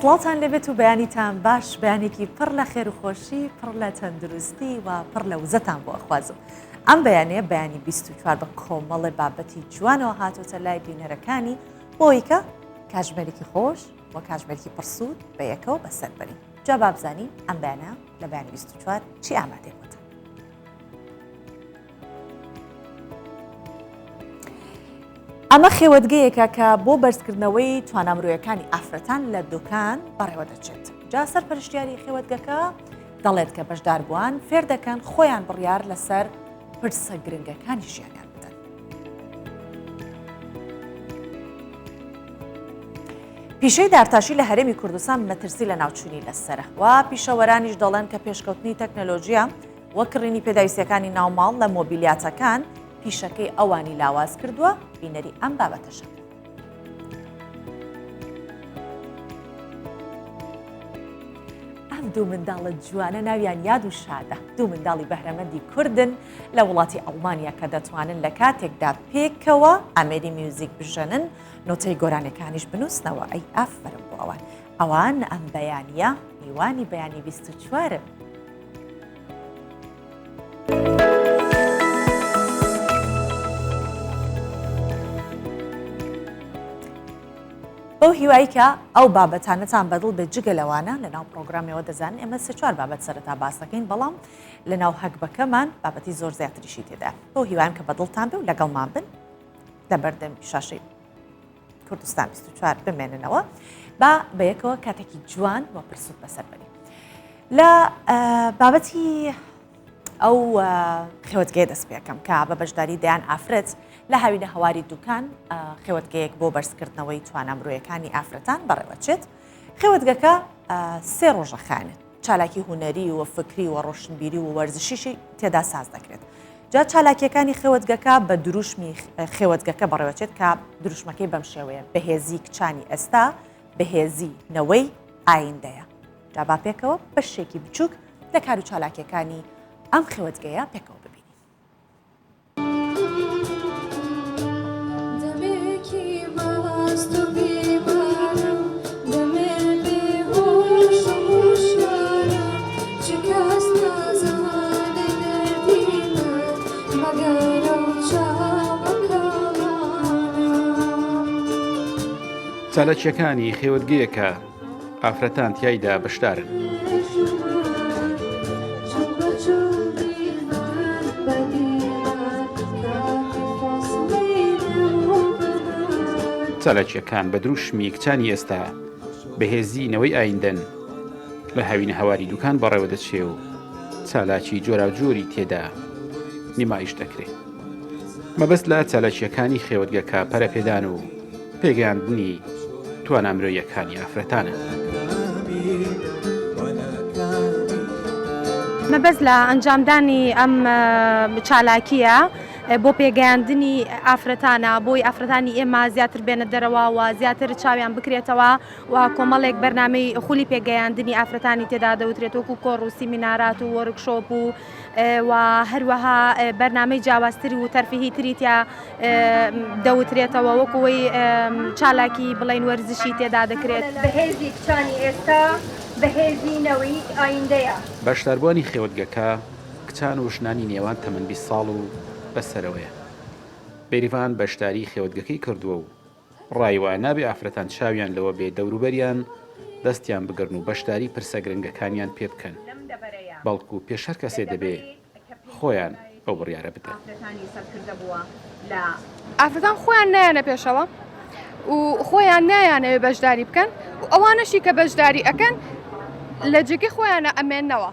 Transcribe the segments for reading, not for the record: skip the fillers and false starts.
سڵاتان لەبێت و بەیانیتان باش، بەیانێکی پڕ لە خێر و خۆشی، پڕ لە تەندروستی و پڕ لە وزەتان بۆ ئەخوازم. ئەم بەیانەیە بەیانی 24 بە کۆمەڵی بابەتی جوانەوە هاتوۆتە لای بینەرەکانی بۆی کە کاتژمێرێکی خۆش و کاتژمێرێکی پرسوود بە یەکەوە بەسەر بەرین. جا بابزانین ئەم بەیانە لە بەیانی 24 چی ئامادەیەوەتە. ئەمە خێوەتگەیەکە کە بۆ بەرزکردنەوەی توانامرۆیەکانی ئافرەتان لە دوکان بەڕێوە دەچێت. جا سەرپەرشتیاری خێوەتگەکە دەڵێت کە بەشداربووان فێر دەکەن خۆیان بڕیار لەسەر پرسە گرنگەکانی ژیانیان بدەن. پیشەی دارتاشی لە هەرێمی کوردستان مەترسی لە ناوچوونی لەسەرە و پیشەوەرانیش دەڵێن کە پێشکەوتنی تەکنەلۆژیە وەک کڕینی پێداویستیەکانی ناوماڵ لە مۆبیلیاتەکان پیشەکەی ئەوانی لاواز کردووە. بینەری ئەم بابەتەشە. ئەم دوو منداڵە جوانە ناویان یاد و شادە. دوو منداڵی بەهرەمەندی کوردن لە وڵاتی ئەڵمانیا کە دەتوانن لە کاتێکدا پێکەوە ئامێری میوزیک بژەنن، نۆتەی گۆرانەکانیش بنووسنەوە. ئەی ئافرم بۆ ئەوان. ئەوان ئەم بەیانیە میوانی بەیانی 24. بەو هیوایی کە ئەو بابەتانەتان بەدڵ بە جگە لەوانە لە ناو پرۆگرامەوە دەزانن ئێمە سێ-چوار بابەت سەرەتا باس دەکەین، بەڵام لە ناو هەکبەکەمان بابەتی زۆر زیاتریشی تێدا. بۆ هیوایم کە بەدڵتان بێ و لەگەڵمان بن لە بەردەم شاشەی کوردستان 24 بمێننەوە با بەیەکەوە کاتێکی جوان و پرسوود بەسەر بەرین. لە بابەتی ئەو خێوەتگەیە دەست پێکەم کە بە بەشداری دەیان ئافرەت لە هاوینە هەواری دوکان خێوەتگەیەک بۆ بەرزکردنەوەی توانامرۆیەکانی ئافرەتان بەڕێوەچێت. خێوەتگەکە سێ ڕۆژەخانە، چالاکی هونەری و فکری و ڕۆشنبیری و وەرزشیشی تێدا ساز دەکرێت. جا چالاکیەکانی خێوەتگەکە بە دروشمی خێوەتگەکە بەڕێوەچێت کە دروشمەکەی بەم شێوەیە: بەهێزی کچانی ئێستا، بەهێزی نەوەی ئایندەیە. جا با پێکەوە بەشێکی بچووک لە کار و چالاکیەکانی ئەم خێوەتگەیە پێکەوە ببینین. چالاکیەکانی خێوەتگەیەکە ئافرەتان تیایدا بەشدارن. چالاکیەکان بە دروشمی کچانی ئێستا، بەهێزینەوەی ئایندەن، لە هاوینە هەواری دوکان بەڕێوە دەچێ و چالاکی جۆراوجۆری تێدا نیمایش دەکرێت. مەبەست لە چالاکیەکانی خێوەتگەکە پەرەپێدان و پێگەیاندنی توانامرۆیەکانی ئافرەتانە. مەبەست لە ئەنجامدانی ئەم چالاکیە بۆ پێگەیاندنی ئافرەتانە، بۆی ئافرەتانی ئێمە زیاتر بێنە دەرەوە و زیاتر چاویان بکرێتەوە و کۆمەڵێک بەرنامەی خولی پێگەیاندنی ئافرەتانی تێدا دەوترێت، وەکو کۆڕ و سیمینارات و وەرکشۆپ و هەروەها بەرنامەی جیاوازتری و تەرفیهی تریتیا دەوترێتەوە، وەکوەوەی چالاکی بڵین وەرزشی تێدا دەکرێت. بەهێزی کچانی ئێستا، بەهێزی نەوەی ئایندەیە. بەشداربووانی خێوەتگەکە کچان و ژنانی نێوان تەمەن 20 ساڵ و بەسەرەوەیە. بێریڤان بەشداری خێوەتگەکەی کردووە و ڕایوە نابێ ئافرەتان چاویان لەوە بێ دەوروبەریان دەستیان بگرن و بەشداری پرسە گرنگەکانیان پێ بکەن، بەڵکو پێش هەر کەسێ دەبێ خۆیان ئەو بڕیارە بدەن. ئافرەتان خۆیان نایانە پێشەوە و خۆیان نایانەوێ بەشداری بکەن و ئەوانەشی کە بەشداری ئەەکەن لە جێگەی خۆیانە ئەمێننەوە.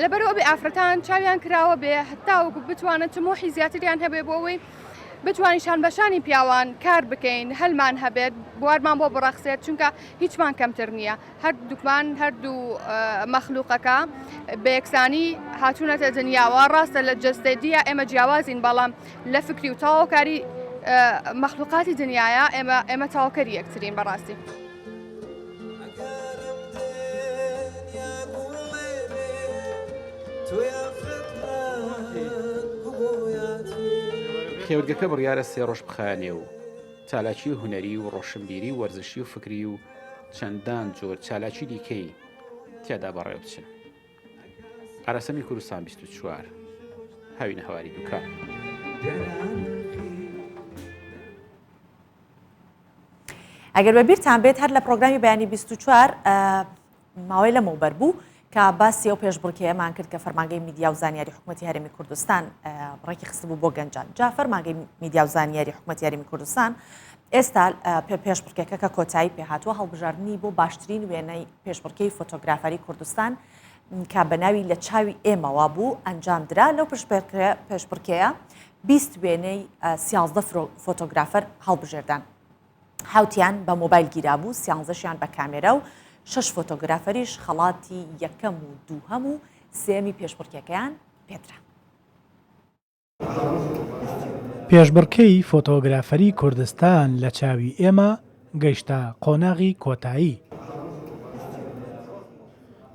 لەبەرەوە بێ ئافرەتان چاویان کراوە بێ هەتاوەکو بتوانن تمۆحی زیاتریان هەبێ بۆ ئەوەی بتوانین شانبەشانی پیاوان کار بکەین، هەلمان هەبێت، بوارمان بۆ بڕەخسێت، چونکە هیچمان کەمتر نییە. هەردووکمان هەردوو مەخلوقەکە بە یەکسانی هاتوونەتە دنیاوە. ڕاستە لە جەستەدیە ئێمە جیاوازین، بەڵام لە فکری و تاواکاری مەخلوقاتی دنیاە ئێمە تاواکەری یەکترین بەڕاستی. خێوەتگەکە بڕیارە 3 ڕۆژ بخایەنێ و چالاکی هونەری و ڕۆشنبیری و وەرزشی و فکری و چەندان جۆر چالاکی دیکەی تیادا بەڕێ بچن. ئاراسەمی کوردستان 24 هاوینە هەواری دووکان. ئەگەر بە بیرتان بێت هەر لە پرۆگرامی بەیانی 24 ماوەی لەمەوبەر بوو کە باسی ئەو پێشبڕکێیەمان کرد کە فەرمانگەی میدیا و زانیاری حکوومەتی هەرێمی کوردستان بڕێکی خستبوو بۆ گەنجان. جا فەرمانگەی میدیا و زانیاری حکوومەتی هەرێمی کوردستان ئێستا پێشبڕکێکە کە کۆتایی پێهاتووە هەڵبژاردننی بۆ باشترین وێنەی پێشبڕکەی فۆتۆگرافەری کوردستان کە بەناوی لە چاوی ئێمەوە بوو ئەنجامدرا. لەو پێشبڕکەیە 20 وێنەی 13 فۆتۆگرافەر هەڵبژێردان. حوتیان بە مۆبایل گیرابوو، 13شیان بە کامێرە و 6 فۆتۆگرافەریش خەڵاتی یەکەم و دووهەم و سێمی پێشبڕکێکەیان پێدرا. پێشبڕکەی فۆتۆگرافەری کوردستان لە چاوی ئێمە گەیشتە قۆناغی کۆتایی.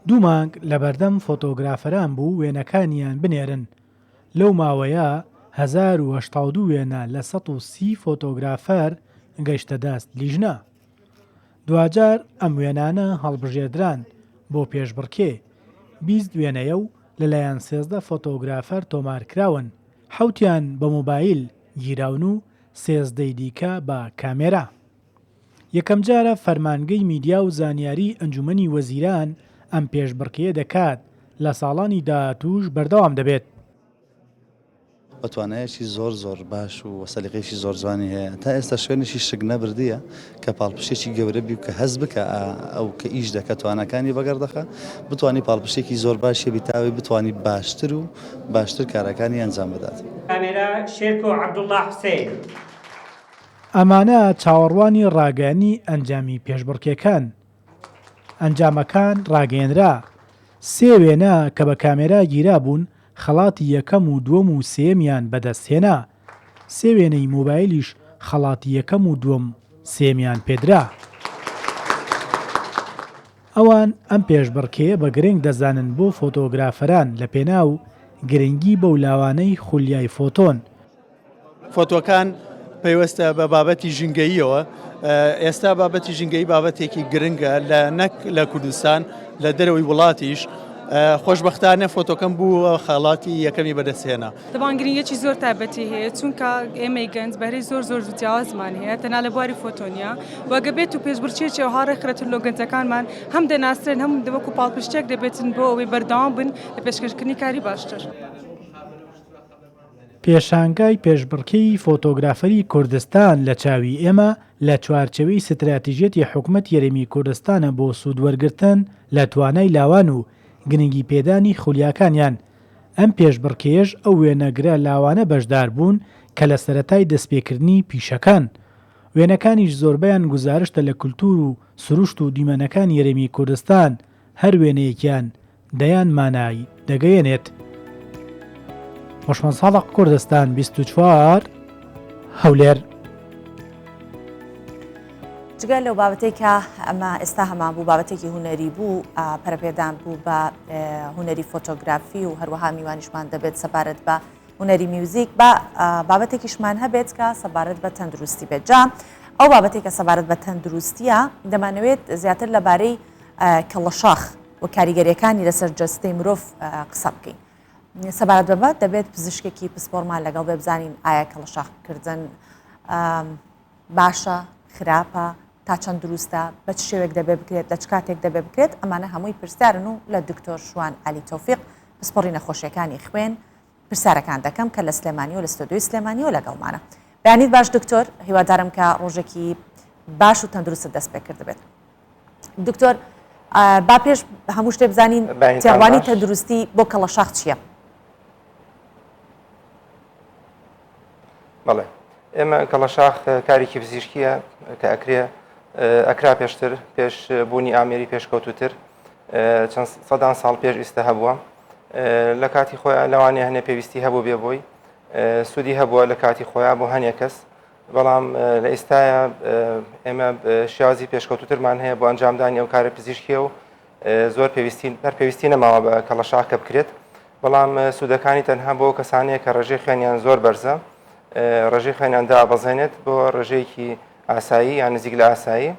2 مانگ لە بەردەم فۆتۆگرافەران بوو وێنەکانیان بنێرن. لەو ماوەیە 1082 وێنە لە 130 فۆتۆگرافەر گەیشتە دەست لیژنە. دوجار ئەم وێنانە هەڵبژێردران بۆ پێشبڕکێ 20 وێنەیە و لەلایەن 13 فۆتۆگرافەر تۆمارکراون، حوتیان بە مۆبایل گیراون و 13 دیکە بە کامێرا. یەکەم جارە فەرمانگەی میدیا و زانیاری ئەنجومەنی وەزیران ئەم پێشبڕکێیە دەکات لە ساڵانی داهاتووش بەردەوام دەبێت. بەتوانایەکی زۆر باش و وەسەلیقەیەکی زۆر جوانی هەیە. تا ئێستا شوێنێکی شک نەبردیە کە پاڵپشتێکی گەورە بی و کە هەز بکە ئەو کە ئیش دەکە توانەکانی بەگەردەخە بتوانی پاڵپشتێکی زۆر باشی بیتاوی بتوانی باشتر و باشتر کارەکانی ئەنجام بدات. کامێرا شێرکۆ عەبدوڵڵا حوسێن. ئەمانە چاوەڕوانی ڕاگەیاندنی ئەنجامی پێشبڕکێکان. ئەنجامەکان ڕاگەیەنرا. 3 وێنە کە بە کامێرا گیرا بوون خەڵاتی یەکەم و دووەم و سێمیان بەدەستهێنا. 3 وێنەی مۆبایلیش خەڵاتی یەکەم و دووەم سێمیان پێدرا. ئەوان ئەم پێشبڕکێیە بە گرنگ دەزانن بۆ فۆتۆگرافەران لە پێناو گرنگی بەو لاوانەی خولیای فۆتۆن. فۆتۆکان پەیوەستە بە بابەتی ژینگەییەوە. ئێستا بابەتی ژینگەیی بابەتێکی گرنگە نەک لە کوردستان لە دەرەوەی وڵاتیش. خۆشببختانە فۆتۆکەم بوو خاڵاتی یەکەمی بەدەستهێنا. دەبان گرنگێکی زۆر تایبەتی هەیە چونکە ئێمەی گەنج بەهرەی زۆر جیاوازمان هەیە تەنها لە بواری فۆتۆنیا وەگە بێت و پێشبڕکێکی ئەوها ڕێکخرێتن لۆ گەنجەکانمان هەم دەناسرێن هەم وەکو پاڵپشتێک دەبێتن بۆ ئەوەی بەردەوام بن لە پێشکەشکردنی کاری باشتر. پێشانگای پێشبڕکەی فۆتۆگرافەری کوردستان لە چاوی ئێمە لە چوارچەوەی ستراتیژێتی حکوومەت یەرێمی کوردستانە بۆ سوودوەرگرتن لە توانای لاوان و گرنگی پێدانی خولیاکانیان. ئەم پێشبڕکێش ئەو وێنەگرە لاوانە بەشدار بوون کە لە سەرەتای دەستپێکردنی پیشەکان. وێنەکانیش زۆربیان گزارشتە لە کولتور و سروشت و دیمەنەکان یەرێمی کوردستان هەر وێنەیەکیان دەیان مانایی دەگەیەنێت. خۆشمەند ساڵق کوردستان 24 هەولێر. جگە لەو بابەتێک کە ئەمە ئێستا هەمان بوو بابەتێکی هوەری بوو پەرەپێدان بوو بە هوەری فۆتۆگرافی و هەروەها میوانیشمان دەبێت سەبارەت بە هوەری میوزیک بە بابەتێکیشمان هەبێت کە سەبارەت بە تەندروستی بێت. جا ئەو بابەتێک کە سەبارەت بە تەندروستیە دەمانەوێت زیاتر لەبارەی کەڵەشاخ و کاریگەریەکانی لەسەر جەستەی مرۆڤ قسە بکەین. سەبارەت بەبە دەبێت پزیشکێکی پسپۆرمان لەگەڵ بێ بزانین ئایا کەڵەشاخکردن باشە خراپە تا چەند دروستە بە چ شێوێک دەبێ بکرێت لە چ کاتێک دەبێ بکرێت ئەمانە هەمووی پرسیارن و لە دکتۆر شوان علی تەوفیق پسپۆڕی نەخۆشیەکانی خوێن پرسیارەکان دەکەم کە لە سلێمانی و لە ستۆدیۆی سلێمانی و لەگەڵمانە. بەیانیت باش دکتۆر، هیوادارم کە ڕۆژێکی باش و تەندروست دەست پێ کرد بێت. دکتۆر با پێش هەموو شتێ بزانین تێڕوانی تەندروستی بۆ کەڵەشاخ چییە؟ بەڵێ ئێمە کەڵەشاخ کارێکی پزیشکیە کە ئەکرا پێشتر پێش بوونی ئامێری پێشکەوتوتر چەند سەدان ساڵ پێش ئێستا هەبووە. لە کاتی خۆیان لەوانەیە هەنێ پێویستی هەبوو بێ بۆی سوودی هەبووە لە کاتی خۆیان بۆ هەنێک کەس، بەڵام لە ئێستاە ئێمە شێوازی پێشکەوتوترمان هەیە بۆ ئەنجامدانی ئەو کارە پزیشکیە و زۆر پێویستی نەماوە بە کەڵەشاخ کە بکرێت، بەڵام سوودەکانی تەنها بۆ کەسانەیە کە ڕێژەی خوێنیان زۆر بەرزە، ڕێژەی خوێنیان دابەزێنێت بۆ ڕێژەیەکی ئاسایی یان نزیک لە ئاسایی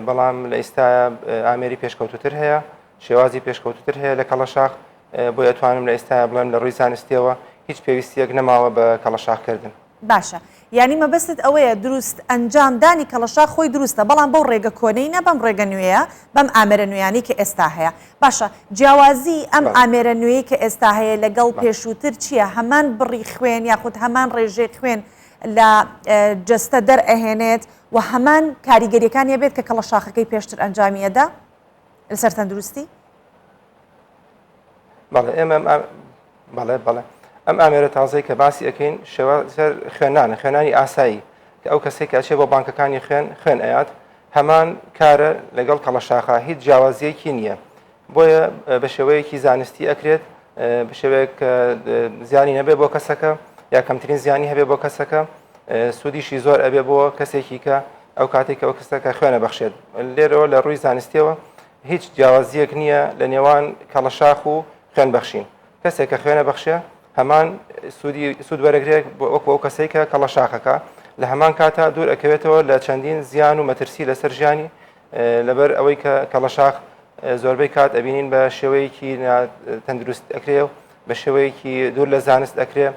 بەڵام لە ئێستا ئامێری پێشکەوتوتر هەیە شێوازی پێشکەوتوتر هەیە لە کەڵەشاخ بۆ ئەتوانم لە ئێستا بڵێم لە ڕووی زانستیەوە هیچ پێویستیەک نەماوە بە کەڵەشاخکردن. باشە یعنی مەبەستت ئەوەیە دروست ئەنجامدانی کەڵەشاخ خۆی دروستە بەڵام بەو ڕێگە کۆنەی نە بەم ڕێگە نوێیە بەم ئامێرە نوێیانی کە ئێستا هەیە. باشە جیاوازی ئەم ئامێرە نوێی کە ئێستا هەیە لەگەڵ پێشووتر چییە؟ هەمان بڕی خوێن یاخود هەمان ڕێژەی خوێن لە جەستە دەرئەهێنێت و هەمان کاریگەریەکانی بێت کە کەڵەشاخەکەی پێشتر ئەنجامیەدا لەسەر تەندروستی؟ بەڵێ ئێمە بەڵێ ئەم ئامێرە تازەی کە باسی ئەەکەین شێوازەر خوێنانە خوێنانی ئاسایی کە ئەو کەسێک ئەچێ بۆ بانکەکانی خوێن ئەیات هەمان کارە لەگەڵ کەڵەشاخە هیچ جیاوازیەکی نییە بۆیە بە شێوەیەکی زانستی ئەکرێت بە شێوەیەک زیانی نەبێ بۆ کەسەکە یا کەمترین زیانی هەبێ بۆ کەسەکە سوودیشی زۆر ئەبێ بۆ کەسێکی کە ئەو کاتێک ئەو کەسەکە خوێنە بەخشێت لێرەوە لە ڕووی زانستیەوە هیچ جیاوازیەک نییە لە نێوان کەڵەشاخ و خوێن بەخشین کەسێک کە خوێنە بەخشێ هەمان سوود وەرەگرێک وەکو ئەو کەسێک کە کەڵەشاخەکە لە هەمان کاتە دوور ئەکەوێتەوە لە چەندین زیان و مەترسی لەسەر ژیانی لەبەر ئەوەی کە کەڵەشاخ زۆربەی کات ئەبینین بە شێوەیەکی تەندروست ئەکرێ و بە شێوەیەکی دوور لە زانست ئەکرێ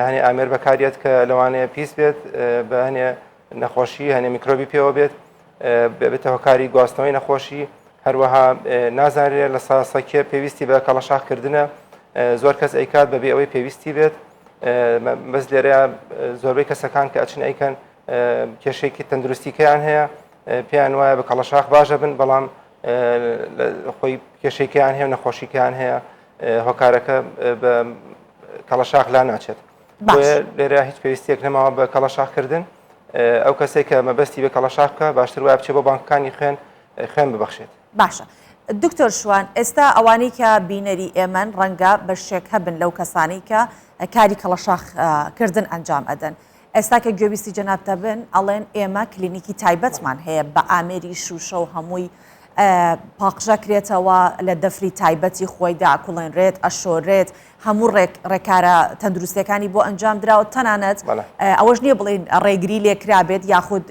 هەنێ ئامێر بەکارێت کە لەوانەیە پیس بێت بە هەنێ نەخۆشی هەنێ میکرۆبی پێوە بێت بێتە هۆکاری گواستنەوەی نەخۆشی هەروەها نازانرێت لە ساسەکێ پێویستی بە کەڵەشاخکردنە زۆر کەس ئەیکات بەبێ ئەوەی پێویستی بێت بەس لێرەیە زۆربەی کەسەکان کە ئەچن ئەیکەن کێشێکی تەندروستیکەیان هەیە پێیان وایە بە کەڵەشاخ باشە بن بەڵام خۆی کێشێکیان هەیە نەخۆشیکیان هەیە هۆکارەکە بە کەڵەشاخ لا ناچێت لێرە هیچ پێویستیەک نەماوە بە کەڵەشاخکردن ئەو کەسێک کە مەبەستی بە کەڵەشاخ بکە باشتر وایە بچێت بۆ بانکەکانی خوێن ببەخشێت. باشە دکتۆر شوان ئێستا ئەوانەی کە بینەری ئێمەن ڕەنگە بەشێک هەبن لەو کەسانی کە کاری کەڵەشاخکردن ئەنجام ئەدەن ئێستا کە گوێبیستی جەنابتە بن ئەڵێن ئێمە کلینیکی تایبەتمان هەیە بە ئامێری شوشە و هەمووی پاقژەکرێتەوە لە دەفری تایبەتی خۆیدا ئەکوڵێنرێت ئەشۆرێت هەموو ڕێکارە تەندروستەکانی بۆ ئەنجام دراوە تەنانەت ئەوەش نییە بڵین ڕێگری لێکرابێت یاخود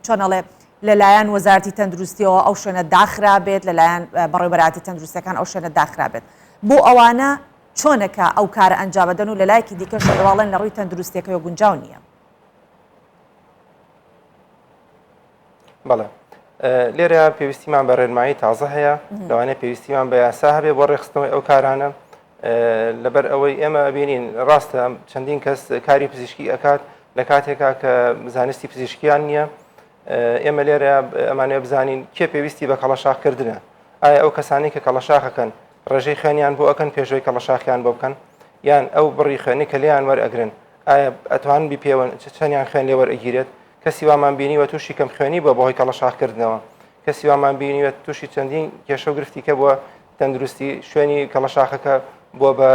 چۆنەڵێ لەلایەن وەزارەتی تەندروستیەوە ئەو شوێنە داخرابێت لەلایەن بەڕێوەبەراتی تەندروستەکان ئەو شوێنە داخرابێت بۆ ئەوانە چۆنەکە ئەو کارە ئەنجامەدەن و لەلایەکی دیکەش دەواڵێن لە ڕووی تەندروستیەکەی گونجاو نییە. بەڵێ لێرە پێویستیمان بە ڕێنمایی تازە هەیە لەوانەیە پێویستیمان بە یاسا هەبێ بۆ ڕێخستنەوەی ئەو کارانە لەبەر ئەوەی ئێمە بینین ڕاستە چەندین کەس کاری پزیشکی ئەکات لە کاتێکا کە زانستی پزیشکیان نییە ئێمە لێرە ئەمانەیە بزانین کێ پێویستی بە کەڵەشاخکردنە ئایا ئەو کەسانی کە کەڵەشاخەکەن ڕێژەی خوێنیان بۆ ئەکەن پێشەوەی کەڵەشاخیان بۆ بکەن یان ئەو بڕی خوێنی کە لیان وەرئەگرن ئایا ئەتوان بیپێون چەندیان خوێن لێ وەرئەگیرێت کەسی وامان بینیوە تووشی کەم خوێنی بۆ بەهۆی کەڵەشاخکردنەوە کەسی وامان بینیوە تووشی چەندین کێشە و گرفتی کە بووە تەندروستی شوێنی کەڵەشاخەکە بۆ بە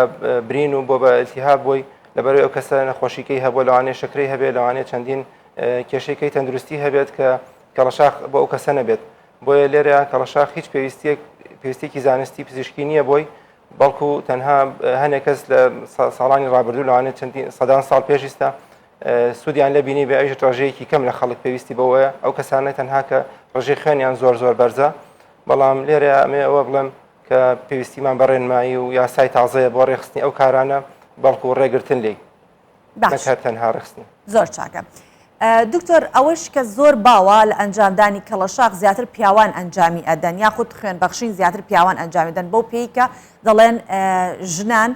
برین و بۆ بە ئەلتیهاب بۆی لەبەرەوەی ئەو کەسە نەخۆشیکەی هەبووە لەوانەیە شەکرەی هەبێت لەوانەیە چەندین کێشەکەی تەندروستی هەبێت کە کەڵەشاخ بۆ ئەو کەسە نەبێت بۆیە لێرە کەڵەشاخ هیچ پێویستێکی زانستی پزیشکی نییە بۆی بەڵکو تەنها هەنێک کەس لە ساڵانی ڕابردوو لەوانێت چەندین سەدان ساڵ پێشیستا سوودیان لە بینی بە ئەوژ ڕێژەیەکی کەم لە خەڵک پێویستی بەوەیە ئەو کەسانە تەنها کە ڕێژەی خوێنیان زۆر بەرزە بەڵام لێرە ئەمێ ئەوە بڵێم کە پێویستیمان بە ڕێنمایی و یاسای تازەیە بۆ ڕێخستنی ئەو کارانە بەڵکو ڕێگرتن لێی نەکات تەنها ڕێخستنی. زۆر چاکە. دکتۆر ئەوەش کە زۆر باوە لە ئەنجامدانی کەڵەشاخ زیاتر پیاوان ئەنجامی ئەدەن یاخود خوێن بەخشین زیاتر پیاوان ئەنجامیدەن بۆ پێی کە دەڵێن ژنان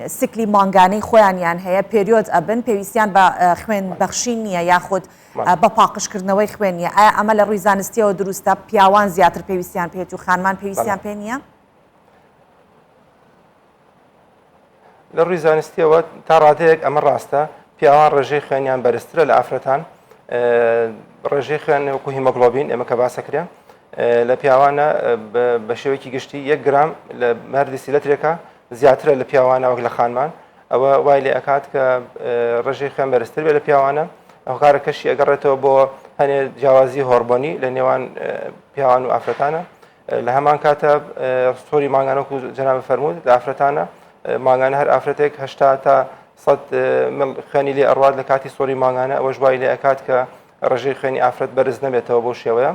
سکلی مانگانەی خۆیانیان هەیە پێریۆد ئەبن پێویستیان بە خوێن بەخشین نییە یاخود بە پاقشکردنەوەی خوێنیە ئایا ئەمە لە ڕووی زانستیەوە دروستە پیاوان زیاتر پێویستیان پێێت و خانمان پێویستیان پێ نییە؟ لە ڕووی زانستیەوە تا ڕادەیەک ئەمە ڕاستە پیاوان ڕێژەی خوێنیان بەرزترە لە ئافرەتان ڕێژەی خوێن وەکو هیمۆگلۆبین ئێمە کە باسەکرێن لە پیاوانە بە شێوەیەکی گشتی 1 گرام لە مەردی سیلەترێکە زیاترە لە پیاوانە وەک لە خانمان ئەوە وای لێ ئەکات کە ڕێژەی خوێن بەرزتر بێت لە پیاوانە ئەو کارەکەشی ئەگەڕێتەوە بۆ هەنێ جیاوازی هۆرمۆنی لە نێوان پیاوان و ئافرەتانە لە هەمان کاتە سۆری ماگانە وەکو جەناب فەرموود لە ئافرەتانە ماگانە هەر ئافرەتێک 80 تا 100 خوێنی لێ ئەڕوات لە کاتی سۆری ماگانە ئەوەش وای لێ ئەکات کە ڕێژەی خوێنی ئافرەت بەرز نەبێتەوە بۆ شێوەیە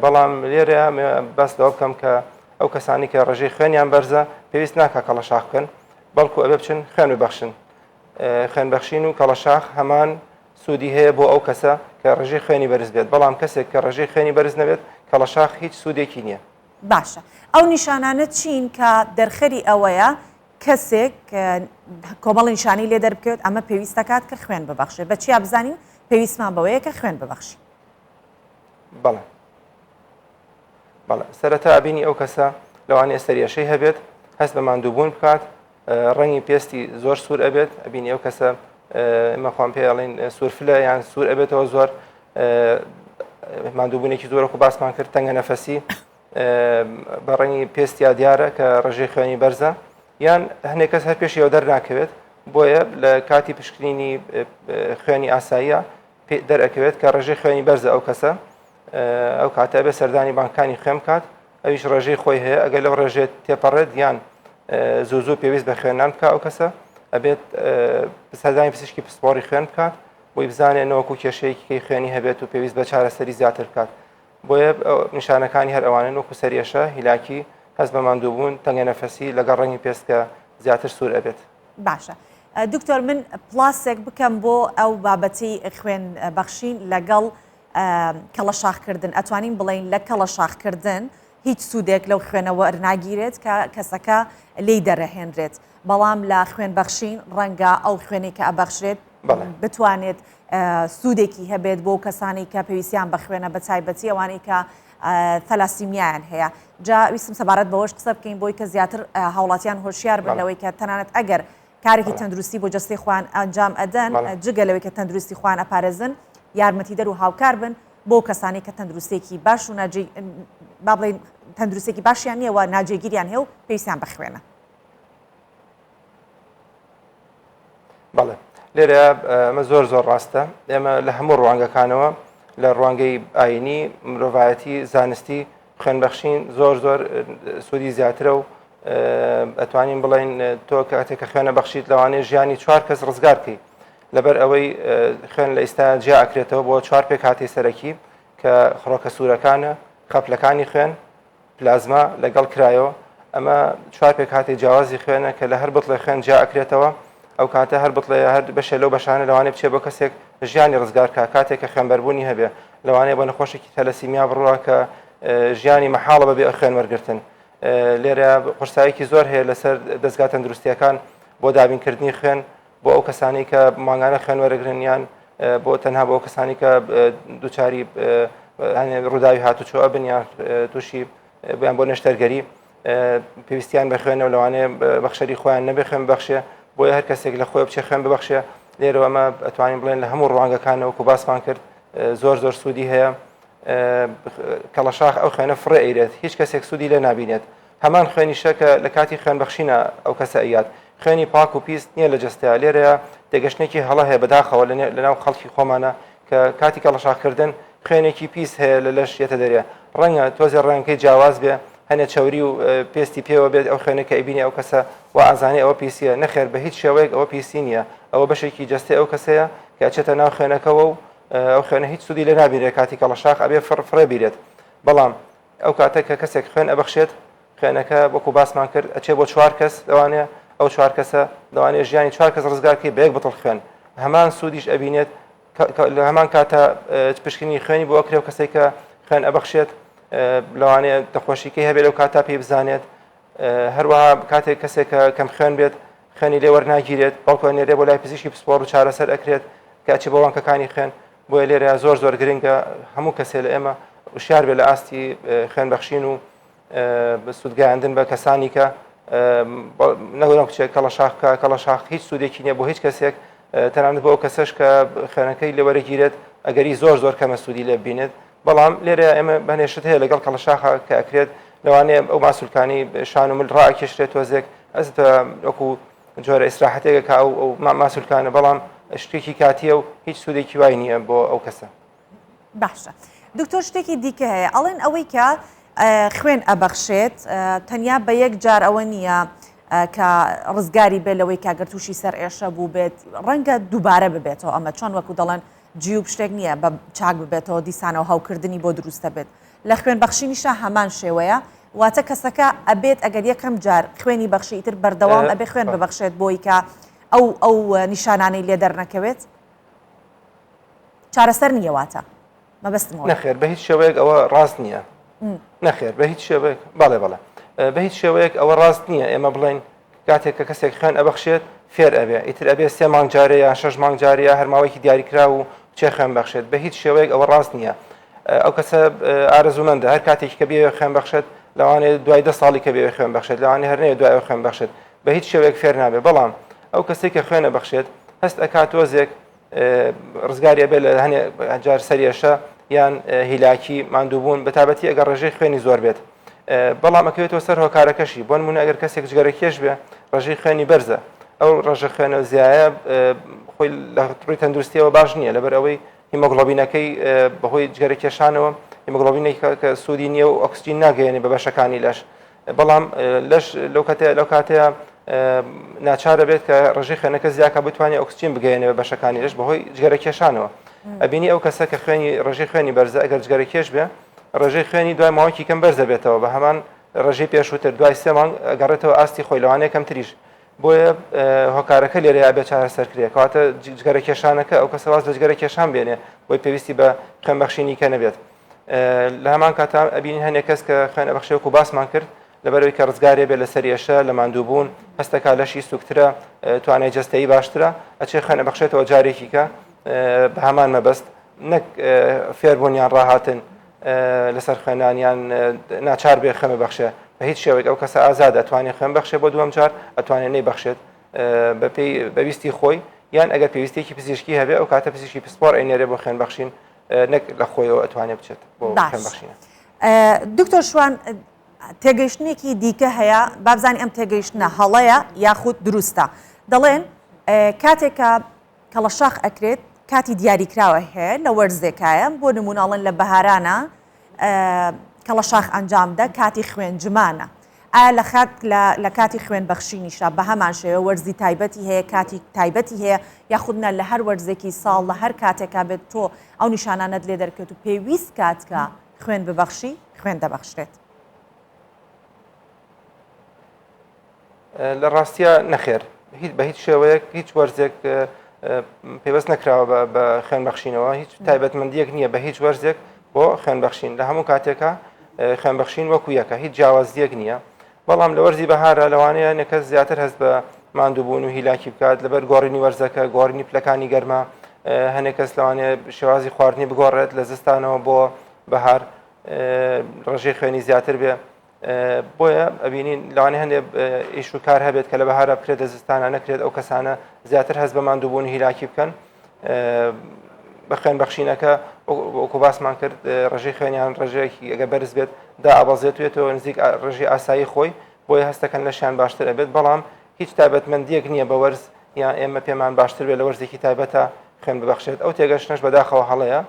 بەڵام لێرە بەس لەوە بکەم کە ئەو کەسانی کە ڕێژەی خوێنیان بەرزە پێویست ناکە کەڵەشاخ بکەن بەڵکو ئەبێ بچن خوێن ببەخشن خوێنبەخشین و کەڵەشاخ هەمان سوودی هەیە بۆ ئەو کەسە کە ڕێژەی خوێنی بەرز بێت بەڵام کەسێک کە ڕێژەی خوێنی بەرز نەبێت کەڵەشاخ هیچ سوودێکی نییە. باشە ئەو نیشانانە چین کە دەرخەری ئەوەیە کەسێک کۆمەڵ نیشانی لێ دەربکەوێت ئەمە پێویست دەکات کە خوێن ببەخشێت بە چیا بزانین پێویستمان بەوەیە کە خوێن ببەخشی. بەڵێ بەڵێ سەرەتا ئەبینی ئەو کەسە لەوانەیە سەریەشەی هەبێت هەست بە ماندووبوون بکات ڕەنگی پێستی زۆر سوور ئەبێت ئەبینی ئەو کەسە مەخوام پێڵین سوورفلە یان سوور ئەبێتەوە زۆر ماندووبوونێکی زۆرەکو باسمان کرد تەنگە نەفەسی بە ڕەنگی پێستیا دیارە کە ڕێژەی خوێنی بەرزە یان هەنێک کەس هەر پێشەوە دەرناکەوێت بۆیە لە کاتی پشکنینی خوێنی ئاساییە دەرەکەوێت کە ڕێژەی خوێنی بەرزە ئەو کەسە ئەو کاتە بێ سەردانی بانکانی خوێن کات ئەویش ڕێژەی خۆی هەیە ئەگەر لەو ڕێژێت تێپەڕێت یان زوو پێویست بە خوێنان بکە ئەو کەسە ئەبێت سەردانی پزیشکی پسپۆڕی خوێن بکات بۆی بزانێت نەوەکو کێشەیەکی خوێنی هەبێت و پێویست بە چارەسەری زیاتر بکات بۆیە نیشانەکانی هەر ئەوانن وەکو سەریەشە هیلاکی هەست بە ماندووبوون تەنگە نەفەسی لەگەڵ ڕەنگی پێستکە زیاتر سوور ئەبێت. باشە دکتۆر من پلاسێک بکەم بۆ ئەو بابەتی خوێن بەخشین لەگەڵ کەڵەشاخکردن ئەتوانین بڵین لە کەڵەشاخکردن هیچ سوودێک لەو خوێنەوە وەرناگیرێت کە کەسەکە لی دەرەهێنرێت بەڵام لە خوێن بەخشین ڕەنگە ئەو خوێنی کە ئەبەخشرێت بتوانێت سوودێکی هەبێت بۆ کەسانی کە پێویستیان بە خوێنە بە تایبەتی ئەوانەی کە تەلاسیمیان هەیە جا ویستم سەبارەت بەوەش قسە بکەین بۆی کە زیاتر هاوڵاتیان هۆشیار بنەوەی کە تەنانەت ئەگەر کارێکی تەندروستی بۆ جەستی خوان ئەنجام ئەدەن جگە لەوەی کە تەندروستی خوان ئەپارێزن یارمەتی دەر و هاوکار بن بۆ کەسانی کە تەندروستێکی باش و با بڵێن تەندروستێکی باشیان نییەوە ناجێگیریان هەیە و پێویستیان بخوێنە. بەڵێ لێرە ئەمە زۆر ڕاستە ئێمە لە هەموو ڕوانگەکانەوە لە ڕوانگەی ئاینی مرۆڤایەتی زانستی خوێنبەخشین زۆر سوودی زیاترە و ئەتوانین بڵێن تۆ کاتێک کە خوێنە بەخشیت لەوانەیە ژیانی 4 کەس ڕزگار بکەیت لەبەر ئەوەی خوێن لە ئێستا جیا ئەکرێتەوە بۆ 4 پێک هاتی سەرەکی کە خڕۆکە سوورەکانە خەپلەکانی خوێن پلازما لەگەڵ کرایەوە ئەمە 4 پێک هاتی جیاوازی خوێنە کە لە هەر بڵێ خوێن جیا ئەکرێتەوە ئەو کاتە هەر بڵێ هەر بەشە لەو بەشانە لەوانێ بچێ بۆ کەسێک ژیانی ڕزگار کا کاتێک کە خوێنبەربوونی هەبێ لەوانەیە بە نەخۆشێکی تەلەسیمیا بڕوە کە ژیانی مەحاڵە بەبێ خوێن وەرگرتن لێرە قورساییەکی زۆر هەیە لەسەر دەستگا تەندروستیەکان بۆ دابینکردنی خوێن بۆ ئەو کەسانی کە ماگانە خوێن وەرەگرن یان بۆ تەنها بۆ کەسانی کە دووچاری ڕووداوی هاتوچۆ بن یان تووشی بیان بۆ نەشتەرگەری پێویستیان بە خوێنەوە لەوانەیە بەخشەری خۆیان نەبێ خوێن ببەخشێ بۆیە هەر کەسێک لە خۆی بچێ خوێن ببەخشێ لێرەوە ئەمە ئەتوانین بڵێن لە هەموو ڕوانگەکانەوە کە باسمان کرد زۆر سوودی هەیە کەڵەشاخ ئەو خوێنە فڕێ ئەیرێت هیچ کەسێک سوودی لێ نابینێت هەمان خوێنی شەکە لە کاتی خوێن بەخشینە ئەو کەسە ئەیات خوێنی پاک و پیست نییە لە جستەیە لێرەیە تێگەشتێکی هەڵە هەیە بەداخەوە لەناو خەڵکی خۆمانە کە کاتی کەڵەشاخکردن خوێنێکی پیست هەیە لە لەش یێتە دەرێ ڕەنگە تۆزێ ڕەنگەکەی جیاواز بێ هەنێ چاوری و پێستی پێوە بێت ئەو خوێنەکە ئەیبینی ئەو کەسە و ئازانێ ئەوە پیسیە نەخێر بە هیچ شێوەیەک ئەوە پیسی نییە ئەوە بەشێکی جستەی ئەو کەسەیە کە ئەچێتە ناو خوێنەکەەوە و ئەو خوێنە هیچ سوودی لێ نابینێت کاتی کەڵەشاخ ئەبێ فڕێ بیرێت بەڵام ئەو کاتە کە کەسێک خوێن ئەبەخشێت خوێنەکە وەکو باسمان کرد ئەچێ بۆ 4 کەس لەوانەیە ئەو 4 کەسە لەوانەیە ژیانی 4 کەس ڕزگارکەی بە یەک بەتڵ خوێن هەمان سوودیش ئەبینێت لە هەمان کاتە پشکنی خوێنی بۆ ئەکرێ و کەسێک کە خوێن ئەبەخشێت لەوانەیە دەخۆشیکەی هەبێت لەو کاتا پێی بزانێت هەروەها کاتێک کەسێک کەم خوێن بێت خوێنی لێ وەرناگیرێت بەڵکو نێرێ بۆ لای پزیشکی پسپۆڕ و چارەسەر ئەکرێت کە ئەچێ بۆ وانکەکانی خوێن بۆیە لێرە زۆر گرنگە هەموو کەسێ لە ئێمە وشار بێ لە ئاستی خوێن بەخشین و سوودگایاندن بە کەسانی کە نەگەڵ بچێت کەڵەشاخ هیچ سوودێکی نییە بۆ هیچ کەسێک تەنانەت بۆ ئەو کەسەش کە خوێنەکەی لێ وەرەگیرێت ئەگەری زۆر کەمە سوودی لێ ببینێت بەڵام لێرە ئێمە بەهێشت هەیە لەگەڵ کەڵەشاخ کە ئەکرێت لەوانەیە ئەو ماسوولکانی شان و مل ڕائکێشرێت تۆزێک ئەس وەکو جۆرە ئیسراحەتێکە کە ئەو ماسوولکانە بەڵام شتێکی کاتیە و هیچ سوودێکی وای نییە بۆ ئەو کەسە. باشە دکتۆر شتێکی دیکە هەیە ئەڵێن ئەوەی کە خوێن ئەبەخشێت تەنیا بە یەک جار ئەوە نییە کە ڕزگاری بێت لەوەی کاگەر تووشی سەر ئێشە بوو بێت ڕەنگە دووبارە ببێتەوە ئەمە چۆن وەکو دەڵێن جی و شتێک نییە بە چاک ببێتەوە دیسانەوە هەوکردنی بۆ دروستە بێت لە خوێن بەخشینیشە هەمان شێوەیە واتە کەسەکە ئەبێت ئەگەر یەکەم جار خوێنی بەخشی ئیتر بەردەوام ئەبێ خوێن ببەخشێت بۆی کە ئەو نیشانانەی لێ دەرنەکەوێت چارەسەر نییە واتە مەبەستمەوە نەخێر بە هیچ شێوەیەک ئەوە ڕاست نییە نەخێر بە هیچ شێوەیەک بەڵێ بە هیچ شێوەیەک ئەوە ڕاست نییە ئێمە بڵێن کاتێک کە کەسێک خوێن ئەبەخشێت فێر ئەبێ ئیتر ئەبێ 3 مانگ جارێ یا 6 مانگ جاریە هەرماوەیەکی دیاریکرا و چێ خوێن بەخشێت بە هیچ شێوەیەک ئەوە ڕاست نییە ئەو کەسە ئارەزومەندە هەر کاتێک کە بێ خوێن بەخشێت لەوانێت دوای 10 ساڵی کە بێ خوێن بەخشێت لەوانێ هەرنەیە دوای خوێن بەخشێت بە هیچ شێوەیەک فێر نابێ بەڵام ئەو کەسێک کە خوێنە بەخشێت هەست ئەکات تۆزێک ڕزگاری بێ لە هەنێ جار سەریێشە یان هیلاکی ماندووبوون بە تابەتی ئەگەر ڕێژەی خوێنی زۆر بێت بەڵام ئەکەوێتەوە سەر هۆکارەکەشی بۆ نمونە ئەگەر کەسێک جگەرەکێش بێ ڕێژەی خوێنی بەرزە ئەو ڕێژە خوێنە زیایە خۆی لە ڕووی تەندروستیەوە باش نییە لەبەر ئەوەی هیمۆگلۆبینەکەی بەهۆی جگەرەکێشانەوە هیمۆگلۆبینێک کە سوودی نییە و ئۆکسجین ناگەیەنێ بە بەشەکانی لەش بەڵام لەش لەو کاتەیە ناچارە بێت کە ڕێژەی خوێنەکە زیاکە بتوانێت ئۆکسجین بگەیەنێ بە بەشەکانی لەش بەهۆی جگەرەکێشانەوە ئەبینی ئەو کەسە کە خوێنی ڕێژەی خوێنی بەرزە ئەگەر جگەرەکێش بێ ڕێژەی خوێنی دوای ماوەیەکی کەم بەرزە بێتەوە بە هەمان ڕێژەی پێشووتر دوای 3 مانگ ئەگەڕێتەوە ئاستی خۆی لەوانەیە کەمتریش بۆیە هۆکارەکە لێرەیە بێ چارەسەرکرێ کەواتە جگەرەکێشانەکە ئەو کەسە واز لە جگەرەکێشان بێنێ بۆی پێویستی بە خوێن بەخشینی کە نەبێت لە هەمان کاتا ئەبینی هەندێک کەس کە خوێن بەخشێوەکو باسمان کرد لەبەرەوەی کە ڕزگارێ بێ لە سەریێشە لە ماندووبوون هەستەکە لەشی سوکترە توانای جەستەیی باشترە ئەچێ خوێنە بەخشێتەوە جارێکی کە بە هەمان مەبەست نەک فێربوونیان ڕاهاتن لەسەر خوێنانیان ناچار بێ خەمە بەخشێ بە هیچ شێوەیەک ئەو کەسە ئازاد ئەتوانێت خوێن بەخشێ بۆ دووەم جار ئەتوانێت نەیبەخشێت بەویستی خۆی یان ئەگەر پێویستێکی پزیشکی هەبێ ئەو کاتە پزیشکی پسپۆر ئەینێرێ بۆ خوێن بەخشین نەک لە خۆیەوە ئەتوانێت بچێت بۆ خوێن بەخشینە دکتۆر شوان تێگەیشتنێکی دیکە هەیە بابزانانی ئەم تێگەیشتنە هەڵەیە یاخود دروستە دەڵێن کاتێکە کەڵەشاخ ئەکرێت کاتی دیاریکراوە هەیە لە وەرزێکایە بۆ نموناڵن لە بەهارانە کەڵەشاخ ئەنجامدا کاتی خوێنجمانە ئایا لە کاتی خوێن بەخشینیشە بە هەمان شێوە وەرزی تایبەتی هەیە کاتی تایبەتی هەیە یاخودنە لە هەر وەرزێکی ساڵ لە هەر کاتێکا بێت تۆ ئەو نیشانانت لێ دەرکەوت و پێویست کاتکە خوێن ببەخشی خوێن دەبەخشرێت لە ڕاستیە نەخێر بە هیچ شێوەیەک هیچ وەرزێک پێوەست نەکراوە بە خوێن بەخشینەوە هیچ تایبەتمەندیەک نییە بە هیچ وەرزێک بۆ خوێن بەخشین لە هەموو کاتێکە خوێن بەخشین وەکو یەکە هیچ جیاوازیەک نییە بەڵام لە وەرزی بەهارە لەوانەیە نەکەس زیاتر هەست بە ماندووبوون و هیلاکی بکات لەبەر گۆڕینی وەرزەکە گۆڕینی پلەکانی گەرمە هەنێک کەس لەوانەیە شێوازی خواردنی بگۆڕێت لە زستانەوە بۆ بەهار ڕێژەی خوێنی زیاتر بێ بۆیە ئەبینین لەوانێ هەندێک ئیش و کار هەبێت کە لە بەهارە بکرێت لە زستانە نەکرێت ئەو کەسانە زیاتر هەست بە ماندووبوون هیلاکی بکەن بە خوێن بەخشینەکە وەکو باسمان کرد ڕێژەی خوێنیان ڕێژەیەکی ئەگە بەرز بێت دا ئابەزێتوێتەوە نزیک ڕێژی ئاسایی خۆی بۆیە هەستەکەن لەشیان باشتر ئەبێت بەڵام هیچ تایبەتمەندیەک نییە بە وەرز یان ئێمە پێمان باشتر بێت لە وەرزێکی تایبەتە خوێن ببەخشێت ئەو تێگەشتنەش بەداخەوە هەڵەیە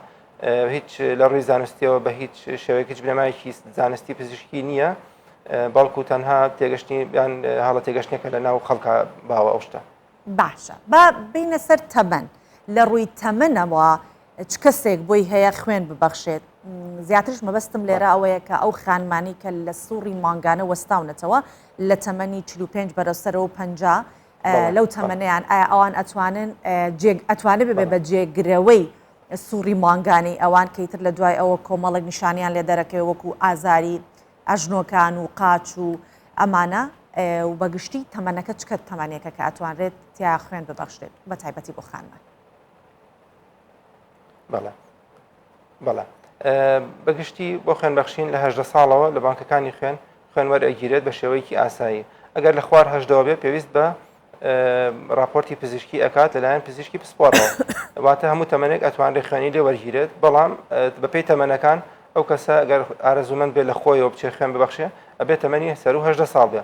هیچ لە ڕووی زانستیەوە بە هیچ شێوەیەک هیچ بنەمایەکی زانستی پزیشکی نییە بەڵکو تەنها تێگەشتنی یان هەڵە تێگەشتێکە لە ناو خەڵکە باوە ئەو شتە باشە با بینە سەر تەمەن لە ڕووی تەمەنەوە چ کەسێک بۆی هەیە خوێن ببەخشێت زیاترش مەبەستم لێرە ئەوەیە کە ئەو خانمانی کە لە سووری مانگانە وەستاونەتەوە لە تەمەنی 45 بەرەسەرەوە 50 لەو تەمەنیان ئایا ئەوان ئەتوانێت ببێ بە جێگرەوەی سووری مانگانی ئەوان کەیتر لە دوای ئەوە کۆمەڵک نیشانیان لێ دەرەکەی وەکو ئازاری ئەژنۆکان و قاچ و ئەمانە و بەگشتی تەمەنەکە چکە تەمانێکە کە ئەتوانرێت تیا خوێن ببەخشێت بە تایبەتی بۆ خانمان بەڵێ بەگشتی بۆ خوێن بەخشین لە 18 ساڵەوە لە بانکەکانی خوێن وەرئەگیرێت بە شێوەیەکی ئاسایی ئەگەر لە خوار هەشدەوە بێ پێویست بە راپۆرتی پزیشکی ئەکات لەلایەن پزیشکی پسپۆڕەوە واتە هەموو تەمەنێک ئەتوانرێت خوێنی لێ وەرگیرێت بەڵام بەپێی تەمەنەکان ئەو کەسە ئەگەر ئارەزومەند بێت لە خۆیەوە بچێ خوێن ببەخشێ ئەبێت تەمەنی سەر و 18 ساڵ بێ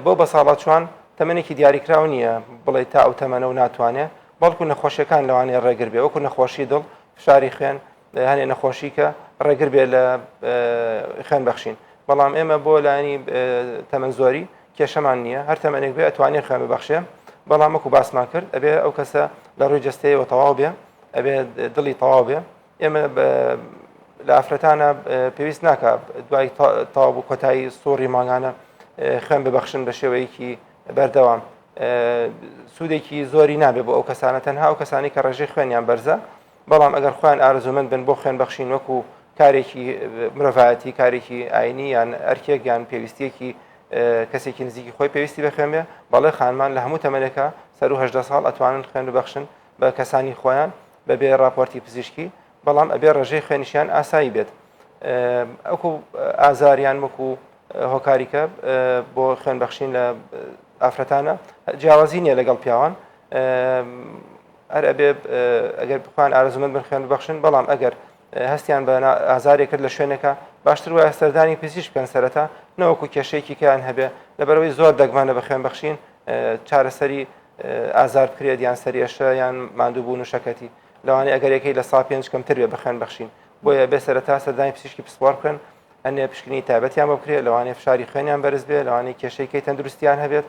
بۆ بە ساڵات چوان تەمەنێکی دیاریکراو نییە بڵێ تا ئەو تەمەنە و ناتوانێت بەڵکو نەخۆشیەکان لەوانەیە ڕێگر بێ وەکو نەخۆشی دڵ فشاری خوێن هەنێ نەخۆشی کە ڕێگر بێ لە خوێن بەخشین بەڵام ئێمە بۆ لایانی تەمەن زۆری کێشەمان نییە هەر تەمەنێک بێ ئەتوانێت خوێن ببەخشێ بەڵام وەکو باسمان کرد ئەبێ ئەو کەسە لە ڕووی جەستەیەوە تەواو بێ ئەبێ دڵی تەواو بێ ئێمە لە ئافرەتانە پێویست ناکە دوای تەواو بوو کۆتایی سۆڕی ماگانە خوێن ببەخشن بە شێوەیەکی بەردەوام سوودێکی زۆری نابێت بۆ ئەو کەسانە تەنها ئەو کەسانی کە ڕێژەی خوێنیان بەرزە بەڵام ئەگەر خۆیان ئارزومەند بن بۆ خوێن بەخشین وەکو کارێکی مرۆڤایەتی کارێکی ئاینی یان ئەرکێک یان پێویستیەکی کەسێکی نزیکی خۆی پێویستی بە خوێن بێ بەڵێ خانمان لە هەموو تەمەنێکە سەر و 18 ساڵ ئەتوانن خوێن ببەخشن بە کەسانی خۆیان بەبێ راپۆرتی پزیشکی بەڵام ئەبێ ڕێژەی خوێنیشیان ئاسایی بێت ئەوکو ئازاریان وەکو هۆکاریکە بۆ خوێن بەخشین لە ئافرەتانە جیاوازی نییە لەگەڵ پیاوان هەر ئەبێ ئەگەر بخوان ئارزومەند بن خوێن ببەخشن بەڵام ئەگەر هەستیان بە ئازارێک کرد لە شوێنەکە باشتر وایە سەردانی پزیشک بکەن سەرەتا نەوەکو کێشەیەکی کیان هەبێ لەبەرەوەی زۆر دەگمانە بە خوێن بەخشین چارەسەری ئازار بکرێت یان سەریێشە یان ماندووبوون و شەکەتی لەوانەیە ئەگەر یەکەی لە سا 5 کەمتر بێ بە خوێن بەخشین بۆیە بێ سەرەتا سەردانی پزیشکی پسپۆر بکەن ئەنێ پشکنی تایبەتیان بۆ بکرێت لەوانەیە فشاری خوێنیان بەرز بێ لەوانەیە کێشەیەکی تەندروستیان هەبێت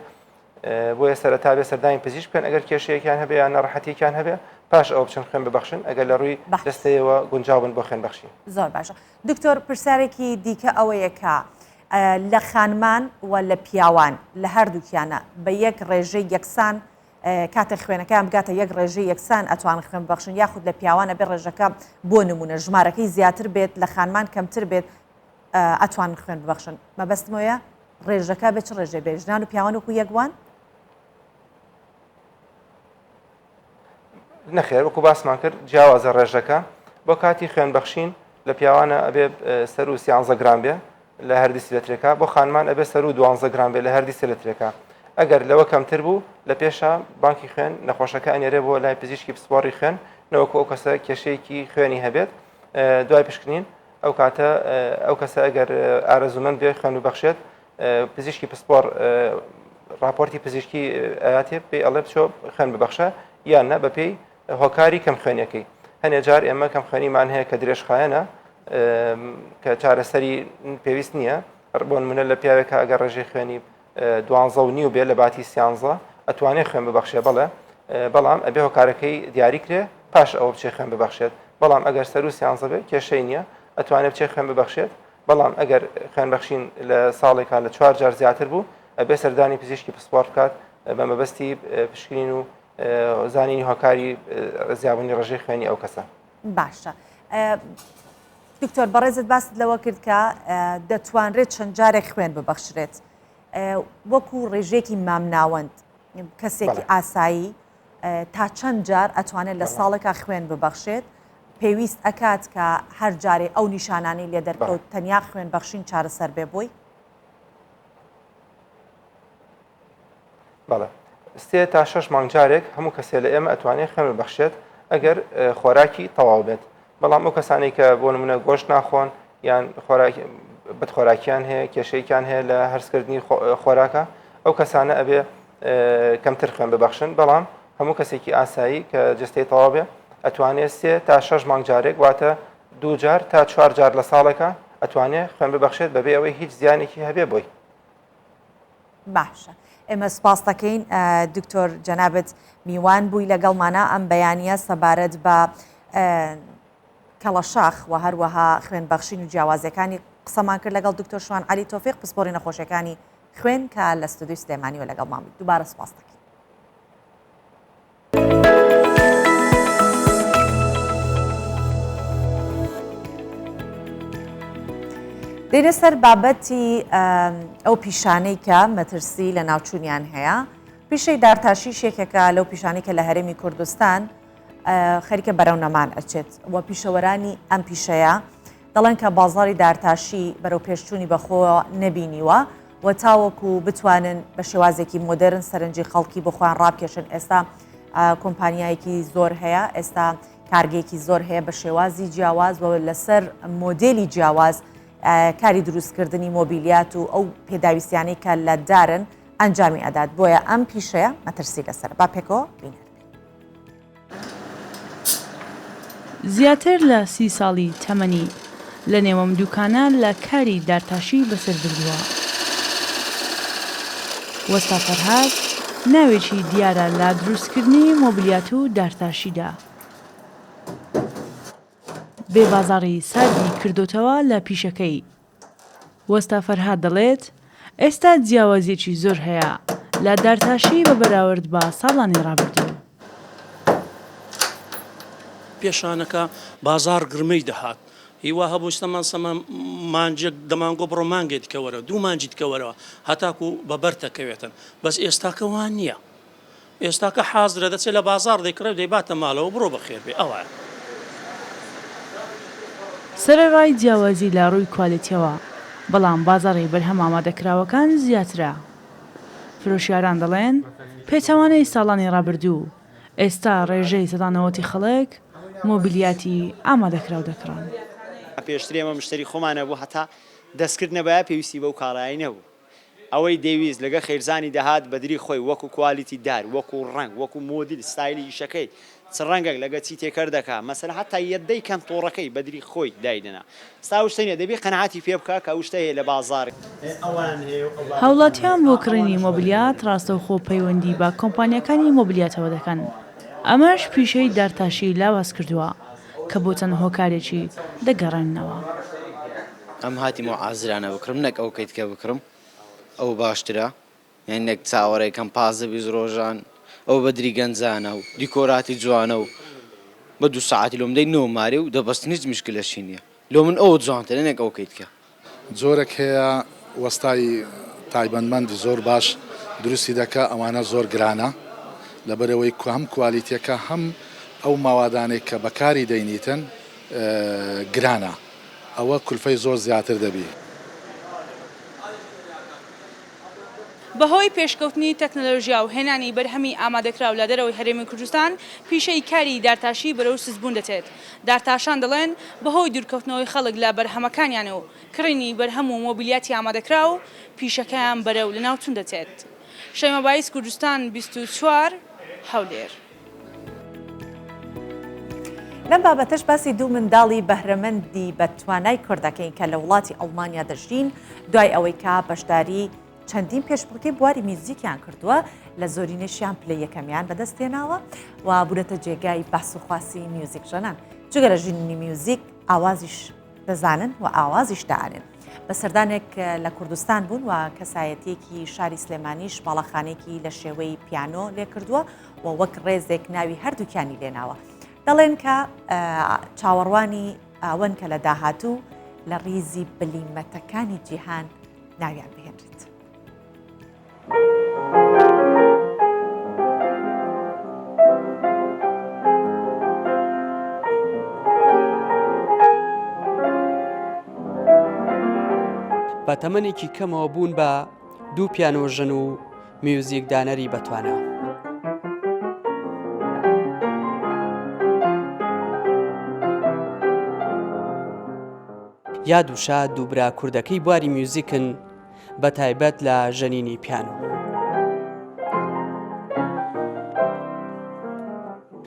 بۆیە سەرەتا بێ سەردانی پزیشک بکەن ئەگەر کێشەیەکیان هەبێ یان نەڕەحەتیەکیان هەبێ پاش ئەو بچن خوێن ببەخشن ئەگەر لە ڕووی دەستەیەوە گونجاو بن بۆ خوێن بەخشین. زۆر باشە دکتۆر پرسیارێکی دیکە ئەوەیە کە لە خانمان و لە پیاوان لە هەردووکیانە بە یەک ڕێژەی یەکسان کاتێک خوێنەکەیان بگاتە یەک ڕێژەی یەکسان ئەتوان خوێن ببەخشن یاخود لە پیاوانە بێ ڕێژەکە بۆ نمونە ژمارەکەی زیاتر بێت لە خانمان کەمتر بێت ئەتوان خوێن ببەخشن مەبەستمەوەیە ڕێژەکە بێت چ ڕێژەی بێ ژنان و پیاوان وەکو یەکوان نەخێر وەکو باسمان کرد جیاوازە ڕێژەکە بۆ کاتی خوێن بەخشین لە پیاوانە ئەبێ سەر و 13 گرام بێ لە هەردی سلترێکا بۆ خانمان ئەبێ سەر و 12 گرام بێ لە هەردی سلترێکا ئەگەر لەوە کەمتر بوو لە پێشە بانکی خوێن نەخۆشەکە ئەنێرێ بۆ لای پزیشکی پسپۆڕی خوێن نەوەکو ئەو کەسە کێشەیەکی خوێنی هەبێت دوای پشکنین ئەو کاتە ئەو کەسە ئەگەر ئارەزومەند بێ خوێن ببەخشێت پزیشکی پسپۆڕ راپۆرتی پزیشکی ئااتێ پێی ئەڵێ بچۆ خوێن ببەخشە یان نە بە پێی هۆکاری کەم خوێنیەکەی هەنێ جار ئێمە کەم خوێنیمان هەیە کە درێژخایەنە کە چارەسەری پێویست نییە بۆ نمونە لە پیاوێکە ئەگەر ڕێژەی خوێنی 12.5 بێ لە باتی 13 ئەتوانێت خوێن ببەخشێ بەڵێ بەڵام ئەبێ هۆکارەکەی دیاری کرێ پاش ئەوە بچێ خوێن ببەخشێت بەڵام ئەگەر سەر و 13 بێ کێشەی نییە ئەتوانێت بچێ خوێن ببەخشێت بەڵام ئەگەر خوێن بەخشین لە ساڵێکان لە 4 جار زیاتر بوو ئەبێ سەردانی پزیشکی پسپۆڕ بکات بە مەبەستی پشکنین و زانینی هۆکاری زیابوونی ڕێژەی خوێنی ئەو کەسە. باشە دکتۆر بەڕێزت باست لەوە کرد کە دەتوانرێت چەند جارێک خوێن ببەخشرێت وەکو ڕێژێکی مامناوەند کەسێکی ئاسایی تا چەند جار ئەتوانێت لە ساڵێکا خوێن ببەخشێت پێویست ئەکات کە هەر جارێ ئەو نیشانانی لێ دەرکەوت تەنیا خوێن بەخشین چارەسەر بێ بۆی؟ بەڵێ 3 تا 6 مانگ جارێک هەموو کەسێ لە ئێمە ئەتوانێت خوێن ببەخشێت ئەگەر خۆراکی تەواو بێت بەڵام ئەو کەسانی کە بۆ نمونە گۆشت ناخۆن یان بەدخۆراکیان هەیە کێشەیەکیان هەیە لە هەرسکردنی خۆراکە ئەو کەسانە ئەبێ کەمتر خوێن ببەخشن بەڵام هەموو کەسێکی ئاسایی کە جستەی تەواو بێ ئەتوانێت 3 تا 6 مانگ جارێک واتە 2 جار تا 4 جار لە ساڵێکە ئەتوانێت خوێن ببەخشێت بەبێ ئەوەی هیچ زیانێکی هەبێ بۆی. باشە ئێمە سپاس دەکەین دکتۆر جەنابەت میوان بووی لەگەڵمانە ئەم بەیانیە سەبارەت بە کەڵەشاخ و هەروەها خوێنبەخشین و جیاوازەکانی قسەمان کرد لەگەڵ دکتۆر شوان عەلی تۆفیق پسپۆڕی نەخۆشیەکانی خوێن کە لە ستودیۆی سلێمانی و لەگەڵمان بوویت دووبارە سپاس دەکەین. دێنە سەر بابەتی ئەو پیشانەی کە مەترسی لە ناوچوونیان هەیە پیشەی دارتاشی شێکێکە لەو پیشانەی کە لە هەرێمی کوردستان خەریکە بەرەو نەمان ئەچێت و پیشەوەرانی ئەم پیشەیە دەڵێن کە بازاڕی دارتاشی بەرەو پێشچوونی بەخۆ نەبینیوە و تاوەکو بتوانن بە شێوازێکی مۆدرن سەرنجی خەڵکی بخۆیان ڕابکێشن ئێستا کۆمپانیایەکی زۆر هەیە ئێستا کارگێکی زۆر هەیە بە شێوازی جیاواز و لەسەر مۆدێلی جیاواز کاری دروستکردنی مۆبیلیات و ئەو پێداویستیانەی کە لە دارن ئەنجامی ئەدات بۆیە ئەم پیشەیە مەترسی لەسەر با پێکەوە بینێت. زیاتر لە 30 ساڵی تەمەنی لە نێوەم دوکانە لە کاری دارتاشی بەسەر بردووە. وەستا فەرهاد ناوێکی دیارە لە دروستکردنی مۆبیلیات و دارتاشیدا. بێ بازاڕی سادی کردوتەوە لە پیشەکەی. وەستا فەرهاد دەڵێت ئێستا جیاوازیەکی زۆر هەیە لە دارتاشی بە بەراورد بە ساڵانی ڕابردوو. پێشانەکە بازار گرمەی دەهات هیوا هەبووستەمان سەمە مانجێک دەمانگۆ بڕۆ مانگێت کەوەرە دوو مانجیت کەوەرەوە هەتاکو بە بەرتەکەوێتن بەس ئێستاکەوان نییە. ئێستاکە حازرە دەچێت لە بازار دەیکڕێ دەیباتە ماڵەوە بڕۆ بەخێر بێ ئەوە. سەرەڕای جیاوازی لە ڕووی کوالیتیەوە بەڵام بازاڕی بەرهەم ئامادەکراوەکان زیاترە. فرۆشیاران دەڵێن پێچەوانەی ساڵانی ڕابردوو ئێستا ڕێژەی سەدانەوەتی خەڵک مۆبیلیاتی ئامادەکراو دەکڕن. پێشتر ئێمە مشتری خۆمانە بوو هەتا دەستکردنەوە پێویستی بەو کاڕایی نەبوو. ئەوەی دەویست لەگە خێرزانی دەهات بەدری خۆی وەکو کوالیتی دار وەکو ڕنگ وەکو مۆدیل ستایلی ئیشەکەی چ ڕەنگێک لەگە چی تێکەر دەکا مەسەلا هەتا یەدەی کەم تۆڕەکەی بەدری خۆی دایدنا ستا شتێنێ دەبێ قەنەعاتی پێ بکە کە شتەیە لە بازاڕی. هاوڵاتیان بۆ کڕینی مۆبیلیات ڕاستەوخۆ پەیوەندی بە کۆمپانیەکانی مۆبیلیاتەوە دەکەن. ئەمەش پیشەی دارتاشی لاواز کردووە کە بۆ چەند هۆکارێکی دەگەڕێنەوە. ئەم هاتیمەوە ئازرانە بکڕم نەک ئەو کەیت کە بکڕم ئەو باشترە یان نەک چاوەڕێکەم پازە بیز ڕۆژان ئەو بەدری گەنجانە و دیکۆراتی جوانە و بە 2 ساعتی لۆم دەی نۆمارێ و دەبەست هیچ مشکلەشی نییە لۆ من ئەو جوانترە نەک ئەو کەیت کە جۆرێک هەیە وەستای تایبەتمەندی زۆر باش دروستی دەکە ئەوانە زۆر گرانە لەبەرەوەی هەم کوالیتیەکە هەم ئەو ماوادانێک کە بەکاری دەینیتن گرانە ئەوە کولفەی زۆر زیاتر دەبی. بەهۆی پێشکەوتنی تەکنەلۆژیا و هێنانی بەرهەمی ئامادەکراو لە دەرەوەی هەرێمی کوردستان پیشەی کاری دارتاشی بەرەو سزبوون دەچێت. دارتاشان دەڵێن بەهۆی دوورکەوتنەوەی خەڵک لە بەرهەمەکانیان و کڕینی بەرهەم و مۆبیلیاتی ئامادەکراو پیشەکەیان بەرەو لە ناوچوون دەچێت. شەیمە بایس کوردستان 24 هەولێر. لەم بابەتەش باسی دوو منداڵی بەهرەمەندی بە توانای کوردەکەین کە لە وڵاتی ئەڵمانیا دەژین دوای ئەوەی کە بەشداری چەندین پێشبڕکەی بواری میوزیکیان کردووە لە زۆرینەشیان پلە یەکەمیان بەدەستێناوە و بوونەتە جێگای بەحس و خواسی میوزیک ژەنان. جگە لە ژینی میوزیک ئاوازیش دەزانن و ئاوازیش داعانن. بە سەردانێک لە کوردستان بوون و کەسایەتێکی شاری سلێمانیش باڵەخانێکی لە شێوەی پیانۆ لێ کردووە و وەک ڕێزێک ناوی هەردووکیانی لێناوە. دەڵێن کە چاوەڕوانی ئەوەن کە لە داهاتوو لە ڕیزی بلیمەتەکانی جیهان ناویان بهێنرێت. بە تەمەنێکی کەمەوە بوون بە دوو پیانۆژن و میوزیک دانەری بەتوانە. یاد وشا دووبرا کوردەکەی بواری میوزیکن بە تایبەت لە ژەنینی پیانۆ.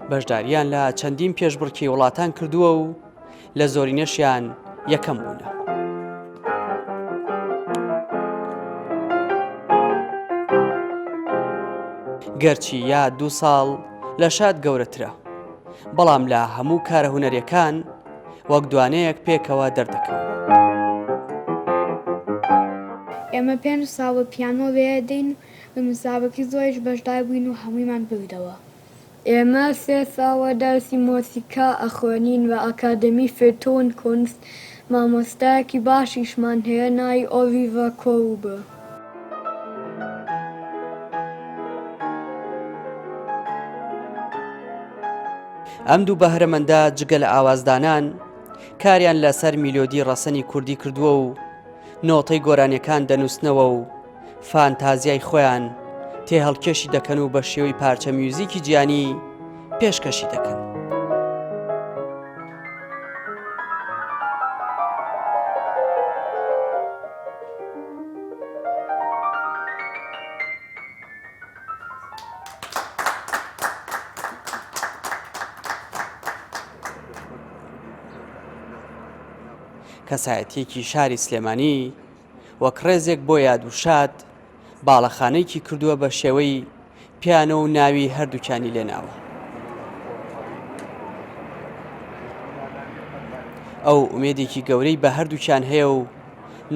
بەشداریان لە چەندین پێشبڕکێ وڵاتان کردووە و لە زۆرینەشیان یەکەم بوونە. گەرچی یا 2 ساڵ لە شاد گەورەترە بەڵام لە هەموو کارە هونەریەکان وەک دوانەیەک پێکەوە دەردەکەون. ئێمە 5 ساڵ پیانۆ لێدەین و مسابقی زۆریش بەشدار بووین و هەموویمان بردەوە. ئێمە 3 ساڵە دەرسی مۆسیقا ئەخوێنین و ئەکادمی فێرتۆن کونست مامۆستایەکی باشیشمان هەیە ناوی ئۆلیڤە کۆڵبە. ئەم دوو بەهرەمەندە جگە لە ئاوازدانان کاریان لەسەر میلۆدی ڕەسەنی کوردی کردووە و نۆتەی گۆرانیەکان دەنووسنەوە و فانتازیای خۆیان تێ هەڵکێشی دەکەن و بە شێوەی پارچە میوزیکی گیانی پێشکەشی دەکەن. کەسایەتێکی شاری سلێمانی وەک ڕێزێک بۆ یادوشاد باڵەخانەیەکی کردووە بە شێوەی پیانۆ و ناوی هەردووکیانی لێناوە. ئەو ئومێدێکی گەورەی بە هەردووچیان هەیە و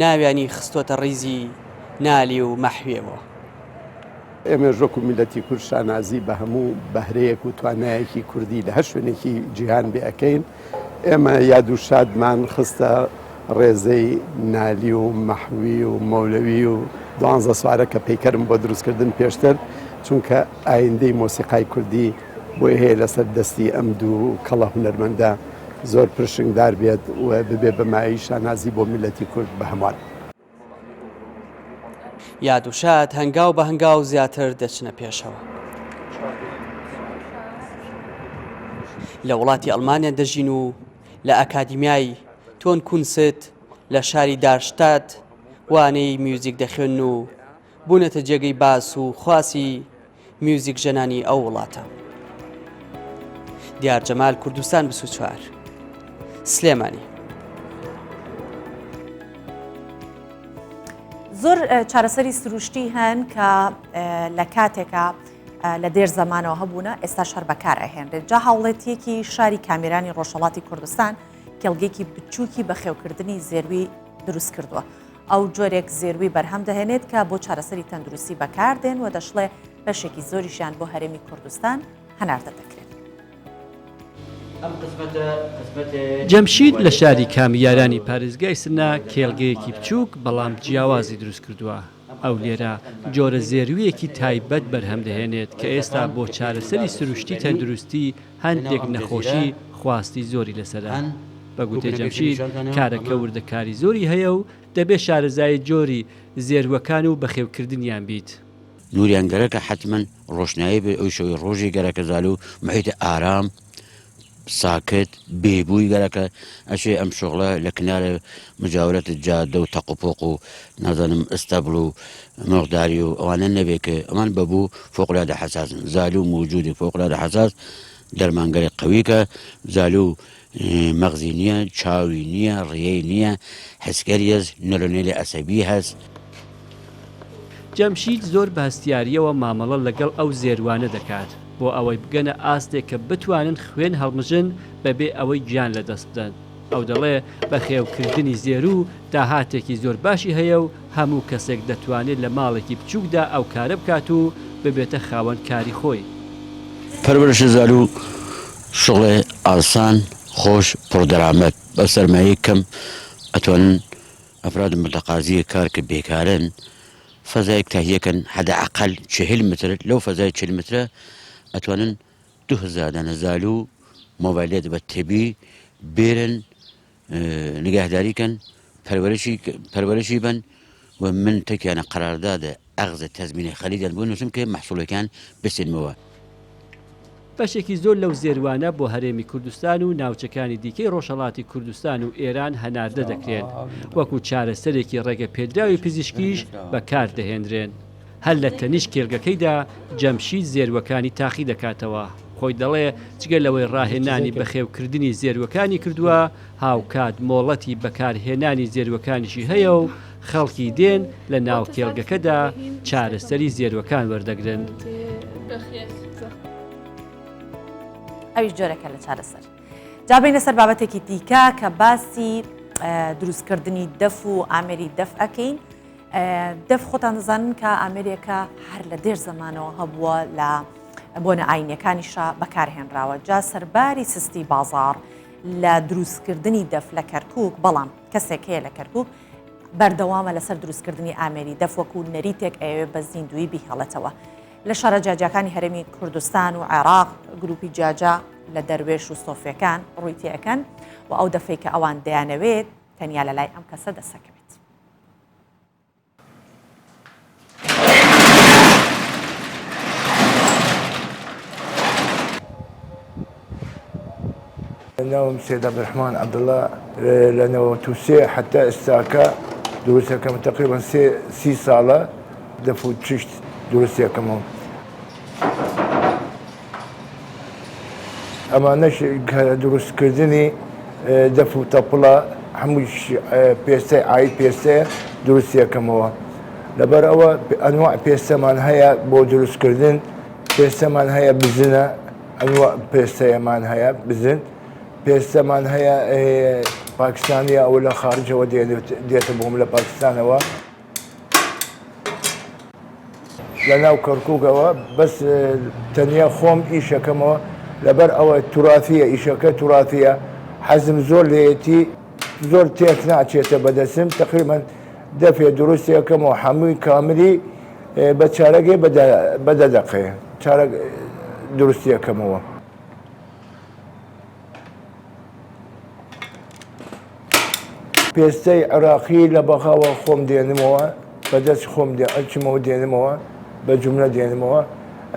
ناویانی خستۆتە ڕیزی نالی و مەحوێەوە. ئێمە ژۆک و میلەتی کورد شانازی بە هەموو بەهرەیەک و توانایەکی کوردی لە هەر شوێنێکی جیهان بێ ئەەکەین. ئێمە یاد و شادمان خستە ڕێزەی نالی و مەحوی و مەولەوی و 12 سوارە کە پەیکەرم بۆ دروستکردن پێشتر، چونکە ئایندەی مۆسیقای کوردی بۆی هەیە لەسەر دەستی ئەم دوو کەڵە هونەرمەندە زۆر پرشنگدار بێت و ببێ بەمایی شانازی بۆ میلەتی کورد بە هەمووان. یاد و شاد هەنگاو بە هەنگاو زیاتر دەچنە پێشەوە. لە وڵاتی ئەڵمانیا دەژین و لە ئەکادیمیای تۆن کونست لە شاری دارشتات وانەی میوزیک دەخوێن و بوونەتە جێگەی باس و خواسی میوزیک ژەنانی ئەو وڵاتە. دیار جەمال کوردستان 24 سلێمانی. زۆر چارەسەری سروشتی هەن کە لە کاتێکە لە دێر زەمانەوە هەبوونە ئێستا شەر بەکار ئەهێنرێت. جا هاوڵێتیەکی شاری کامێرانی ڕۆژهەڵاتی کوردستان کێڵگەیەکی بچووکی بەخێوکردنی زێروی دروست کردووە. ئەو جۆرێک زێروی بەرهەم دەهێنێت کە بۆ چارەسەری تەندروستی بەکاردێن و دەشڵێ بەشێکی زۆریشیان بۆ هەرێمی کوردستان هەناردە دەکرێت. جەمشید لە شاری کامیارانی پارێزگای سنا کێڵگەیەکی بچووک بەڵام جیاوازی دروست کردووە. ئەو لێرە جۆرە زێرویەکی تایبەت بەرهەم دەهێنێت کە ئێستا بۆ چارەسەری سروشتی تەندروستی هەندێک نەخۆشی خواستی زۆری لەسەرە. بە گوتێ جەمشید کارەکە وردەکاری زۆری هەیە و دەبێت شارەزای جۆری زێروەکان و بەخێوکردنیان بیت. نوریان گەرەکە حتمما ڕۆشنایی بێ ئەو شەوی ڕۆژی گەرەکە زال و محیتە ئارام ساکت بێبووی گەرەکە ئەشێ ئەم شغڵە لە کنارە مجاورەت جادە و تەقوپۆق و نازانم ئەستەبڵ و مەغداری و ئەوانە نەبێت کە ئەمان بەبوو فۆقلادە حەساسن. زال و موجودی فۆقلادە حەساس دەرمانگەری قەویکە، زال و مەغزی نییە، چاوی نییە، ڕێی نییە، حسکەریەز نەرۆنێلی ئەسەبی هەست. جەمشید زۆر باستیاریەوە مامەڵە لەگەڵ ئەو زێروانە دەکات بۆ ئەوەی بگەنە ئاستێک کە بتوانن خوێن هەڵمژن بەبێ ئەوەی گیان لەدەست بدەن. ئەو دەڵێ بە خێوکردنی زێرو داهاتێکی زۆر باشی هەیە و هەموو کەسێک دەتوانێت لە ماڵێکی بچووکدا ئەو کارە بکات و ببێتە خاوەن کاری خۆی. پەروەرشی زال و شغڵێ ئاسان خۆش پڕدەرامەت بە سەرمایە کەم ئەتوانن ئەفراد متەقازیە کار کە بێکارن فەزایەک تاهیەکەن حەدەعەقەل 40 متر لەو فەزای 40 مترە ئەتوانن 2000 دانە زال و مۆبایلێت بە تێبی بێرن نگەهداریکەن پەروەرشی بن و من تێکیانە قەراردادە ئەغزە تەزمینە خەلیدان بۆ نووسم کە مەحسوڵەکان بستێنمەوە. بەشێکی زۆر لەو زێروانە بۆ هەرێمی کوردستان و ناوچەکانی دیکەی ڕۆژهەڵاتی کوردستان و ئێران هەناردە دەکرێن وەکو چارەسەرێکی ڕێگە پێدراوی پزیشکیش بەکار دەهێنرێن. هەر لە تەنیش کێڵگەکەیدا جەمشید زێروەکانی تاقی دەکاتەوە. خۆی دەڵێ جگە لەوەی ڕاهێنانی بەخێوکردنی زێروەکانی کردووە هاوکات مۆڵەتی بەکارهێنانی زێروەکانیشی هەیە و خەڵکی دێن لە ناو کێڵگەکەدا چارەسەری زێروەکان وەردەگرن. ئەویش جۆرەکە لە چارەسەر. جابینە سەر بابەتێکی دیکە کە باسی دروستکردنی دەف و ئامێری دەف ئەەکەین. دەف خۆتان دەزانن کە ئامێریەکە هەر لە دێر زەمانەوە هەبووە لە بۆنە ئاینەکانیشە بەکارهێنراوە. جا سەرباری سستی بازار لە دروستکردنی دەف لە کەرکووک، بەڵام کەسێک هەیە لە کەرکووک بەردەوامە لەسەر دروستکردنی ئامێری دەف وەکو نەریتێک ئەوێ بە زیندوی بیهێڵێتەوە. لە شارە جاجەکانی هەرێمی کوردستان و عێراق گروپی جاجا لە دەروێش و سۆفیەکان ڕووی تێەکەن و ئەو دەفەی کە ئەوان دەیانەوێت تەنیا لە لای ئەم کەسە دەسەکەوێت. ناوم سيد عبد الرحمن عبد الله لأنه توسيع حتى استاكا دروسها كم تقريبا 6 سالة دفو تششت دروسها كمان أما نش دروس كردني دفو طبلا حموش بيسة عايد بيسة دروسها كمان لبرأوا أنواع بيسة من هيا بو دروس كردن بيسة من هيا بزنا أنواع بيسة من هيا بزن پێستەمان هەیە پاکستانیە ئەو لە خارجەوە دێتە بۆم لە پاکستانەوە لە ناو کەرکووکەوە بەس تەنیا خۆم ئیشەکەمەوە لەبەر ئەوە توراثیە ئیشەکە توراثیە حەزم زۆر لێتی زۆر تێک ناچێتە بەدەستم تقریبا دەفێ دروستیەکەمەوە هەمووی کاملی بە چارەگەی بەدە دەقەیە چارە دروستیەکەمەوە پێستەی عراقی لە بەخاوە خۆم دێنمەوە بەدەست خۆم ئەچمەوە دێنمەوە بە جملە دێنمەوە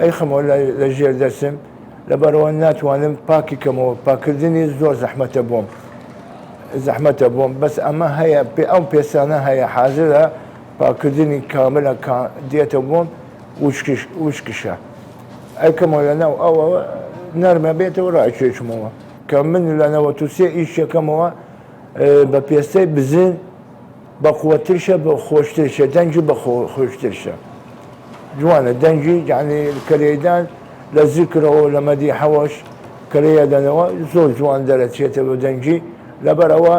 ئەی خەمەوە لە ژێر دەسم لەبەرەوە ناتوانم پاکی کەمەوە پاکردنی زۆر زەحمەتە بۆم بەس ئەمە هەیە ئەو پێستانە هەیە حاضرە پاکردنی کاملە دێتە بۆم وشکشە ئەیکەمەوە لەناو ئەوە نەرمە بێتەوە ڕاکێچمەوە کە من لەنەوە تووسێ ئیشەکەمەوە بە پێستەی بزن بە قووەترشە بە خۆشترشە دەنگی بە خۆشترشە جوانە دەنگی یعنی کەرەیدان لە زیکرەوە لە مەدی حەوەش کەرەیە دەنەوە زۆر جوان دەرەچێتە بە دەنگی لەبەرەوە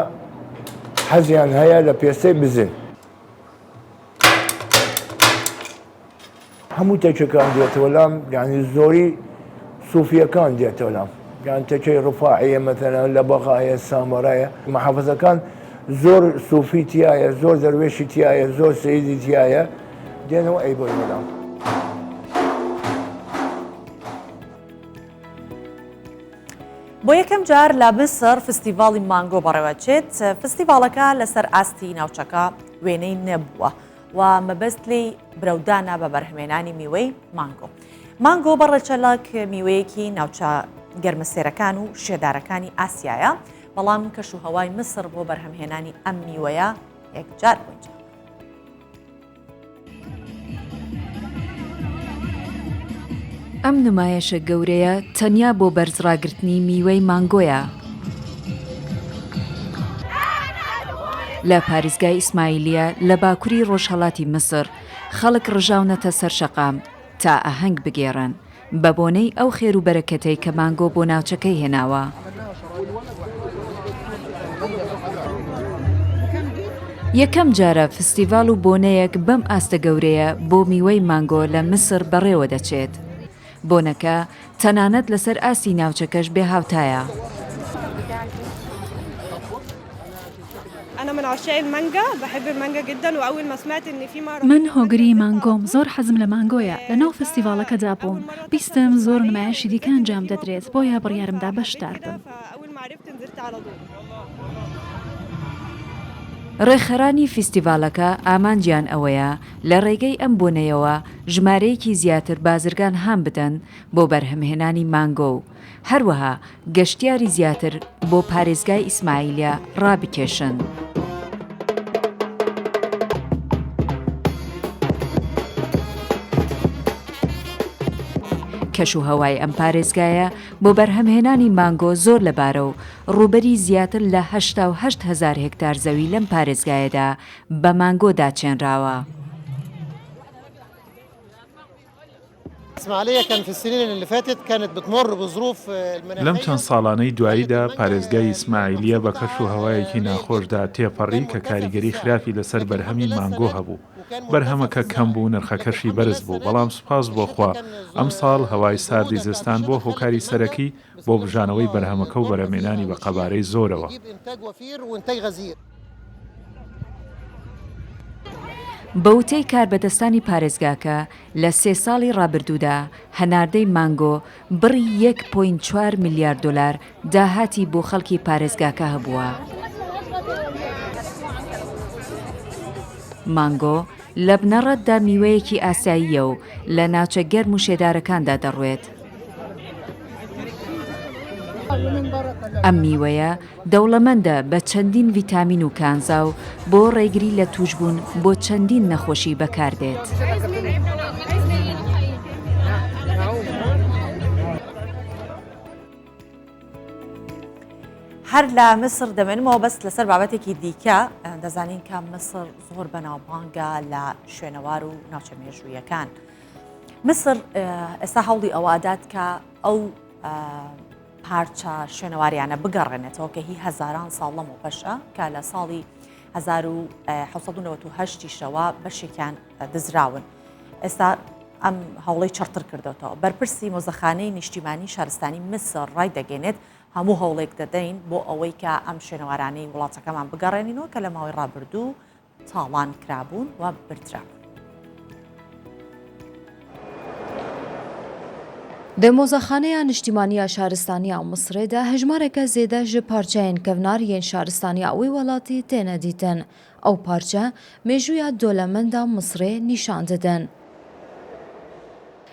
حەزیان هەیە لە پێستەی بزن هەموو تەکەکان دێتەوە لام یعنی زۆری سوفیەکان دێتەوە لام یان تەکەی ڕفاعیە مەتەنە لە بەغایە سامەڕایە محەفەزەکان زۆر سوفی تایە زۆر دەروێشی تایە زۆر سەیدی تایە دێنەوە ئەی بۆی بەڵام بۆ یەکەم جار لە مسر فستیڤاڵی مانگۆ بەڕێوەچێت فستیڤاڵەکە لەسەر ئاستی ناوچەکە وێنەی نەبووە و مەبەست لی برەودانە بە بەرهەمێنانی میوەی مانگۆ. مانگۆ بەڕێچەلک میوەیەکی ناوچە گەرمەسێرەکان و شێدارەکانی ئاسیایە بەڵام کەشوهەوای مسر بۆ بەرهەمهێنانی ئەم میوەیە یەکجار بووجە. ئەم نمایشە گەورەیە تەنیا بۆ بەرزڕاگرتنی میوەی مانگۆیە. لە پارێزگای ئیسماعیلیە لە باکووری ڕۆژهەڵاتی مسر خەڵک ڕژاونەتە سەر شەقام تا ئاهەنگ بگێڕن بە بۆنەی ئەو خێر و بەرەکەتەی کە مانگۆ بۆ ناوچەکەی هێناوە. یەکەم جارە فستیڤاڵ و بۆنەیەک بەم ئاستە گەورەیە بۆ میوەی مانگۆ لە مسر بەڕێوە دەچێت. بۆنەکە تەنانەت لەسەر ئاستی ناوچەکەش بێ هاوتایە. من هۆگری مانگۆم زۆر حەزم لە مانگۆیە لەناو فستیڤاڵەکەدا بووم بیستم زۆر نمایشی دیکە ئەنجام دەدرێت بۆیە بڕیارمدا بەشدار بم. ڕێخەرانی فستیڤالەکە ئامانجیان ئەوەیە لە ڕێگەی ئەم بۆنەیەوە ژمارەیەکی زیاتر بازرگان هەم بدەن بۆ بەرهەمهێنانی مانگۆ و هەروەها گەشتیاری زیاتر بۆ پارێزگای ئیسماعیلیە ڕابکێشن. کەشوهەوای ئەم پارێزگایە بۆ بەرهەمهێنانی مانگۆ زۆر لەبارە و ڕوبەری زیاتر لە 88,000 هێکتار زەوی لەم پارێزگایەدا بە مانگۆ داچێنراوە. لەم چەند ساڵانەی دواییدا پارێزگای ئیسماعیلیە بە کەش و هەوایەکی ناخۆشدا تێپەڕی کە کاریگەری خراپی لەسەر بەرهەمی مانگۆ هەبوو. بەرهەمەکە کەم بوو نرخەکەشی بەرز بوو بەڵام سوپاس بۆخوا ئەم ساڵ هەوای ساردی زستان بۆ هۆکاری سەرەکی بۆ بژانەوەی بەرهەمەکە و بەرهەمێنانی بە قەبارەی زۆرەوە. بەوتەی کاربەدەستانی پارێزگاکە لە 3 ساڵی ڕابردوودا هەناردەی مانگۆ بڕی 1.4 میلیارد دلار داهاتی بۆ خەڵکی پارێزگاکە هەبووە. مانگۆ لە بنەڕەتدا میوەیەکی ئاساییە و لە ناوچە گەرم و شێدارەکاندا دەڕوێت. ئەم میوەیە دەوڵەمەندە بە چەندین ڤیتامین و کانزا و بۆ ڕێگری لە توشبوون بۆ چەندین نەخۆشی بەکاردێت. هەر لە مسر دەمێنمەوە بەست لەسەر بابەتێکی دیکە دەزانین کە مسر زۆر بەناوبانگە لە شوێنەوار و ناوچە مێژوویەکان. مسر ئێستا هەوڵی ئەوادات کە ئەو پارچە شوێنەواریانە بگەڕێنێتەوە کە هی هەزاران ساڵ لەمە پەشە کە لە ساڵی 1970 شەوە بەشێکیان دزراون. ئێستا ئەم هەوڵەی چڕتر کردوەوە. بەرپرسی مۆزەخانەی نیشتیمانی شارستانی مسر ڕای دەگەێنێت هەموو هەوڵێک دەدەین بۆ ئەوەی کە ئەم شوێنەوارانەی وڵاتەکەمان بگەڕێنینەوە کە لە ماوەی ڕابردوو تاڵان کرابوون و بردرابوون. Di Mozaxaneya Niştimaniya Şaristaniya Misrê de hejmareke zêde ji parçeyên kevnar yên şaristaniya wî welatî têne dîtin. Ew parçe mêjûya dolemenda Misrê nîşan didin.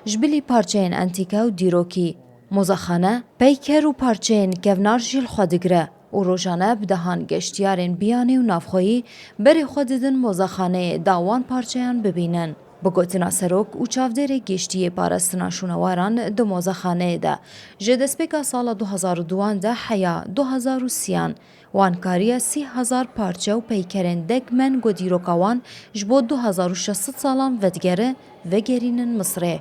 Ji bilî parçeyên entîke û dîrokî, Mozaxane peyker û parçeyên kevnar jî li xwe digire û rojane bi dehan geştiyarên biyanî û navxweyî berê xwe didin Mozaxaneyê da wan parçeyan bibînin. Bi gotina serok û çavdêrê geştiyê parastina şûnewaran di Mozaxaneyê de ji destpêka sala 2002 de heya 2030 wan kariye 30,000 parçe û peykerên degmen got dîroka wan ji bo 2600 salan vedgere vegerînin Misrê.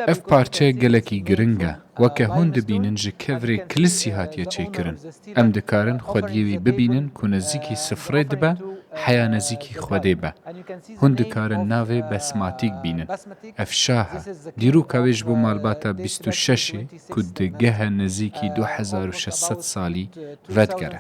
Ev parçe gelekî giring e weke hûn dibînin ji kevirê kilisî hatiye çêkirin. Em dikarin xwediyê wî bibînin ku nezîkî sifrê dibe heya nezîkî xwedê be. Hûn dikarin navê besmatîk bînin. Ev şah e. Dîroka wê ji bo malbata 26 ku di gehe nezîkî 2600 salî vedgere.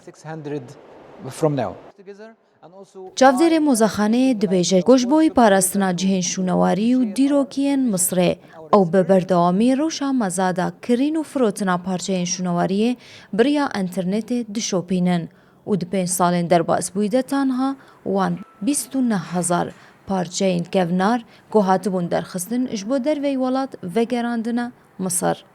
Çavdêrê Mozaxaneyê dibêje goşboyî parastina cihên şûnewarî û dîrokiyên Misrê ew bi berdewamî rewşa meza da kirîn û firotina parçeyên şûnewariyê biriya internetê dişopînin û di 5 salên derbasbûyî de tanha wan 29,000 parçeyên kevnar ku hatibûn derxistin ji bo derveyê welat vegerandine Misr.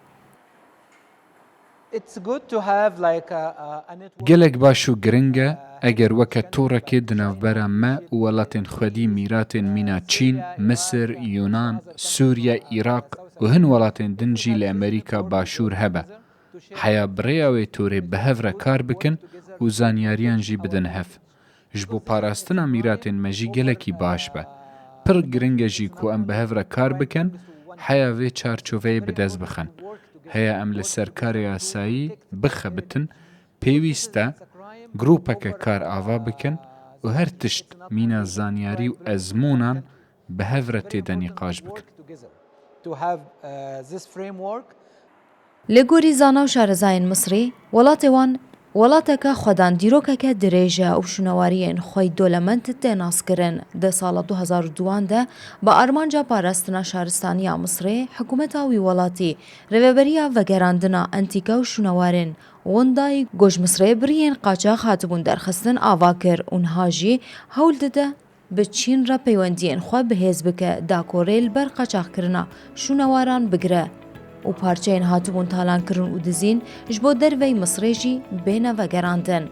Gelek baş û giring e eger weke torekê di navbera me û welatên xwedî mîratên mîna Çîn, Misir, Yunan, Sûriye, Iraq û hin welatên din jî li Amerîka başûr hebe. Heya birêya wê torê bi hev re kar bikin û zanyariyan jî bidin hev. Ji bo parastina mîratên me jî gelekî baş be. Pir giring e jî ku em bi hev re kar bikin, heya vê çarçoveyê bi dest bixin. Heya em li ser karê yasayî bixebitin, pêwîst e grûpeke kar ava bikin û her tişt mîna zanyarî û ezmûnan bi hev re têde nîqaş bikin. Li gorî zana û şarezayên Misrî, welatê wan welateke xwedan dîrokeke dirêj e û şûnewariyên xwe dolement tê naskirin. Di sala 2002 de bi armanca parastina şaristaniya Misrê, hikûmeta wî welatî rêveberiya vegerandina entîke û şûnewarên wendayî goj Misrê biriyên qaçax hatibûn derxistin ava kir û niha jî hewl dide bi Çîn re peywendiyên xwe bihêz bike da korê li ber qaçaxkirina şûnewaran bigire. û parçeyên hatibûn talankirin û dizîn ji bo derveyê Misrê jî bêne vegerandin.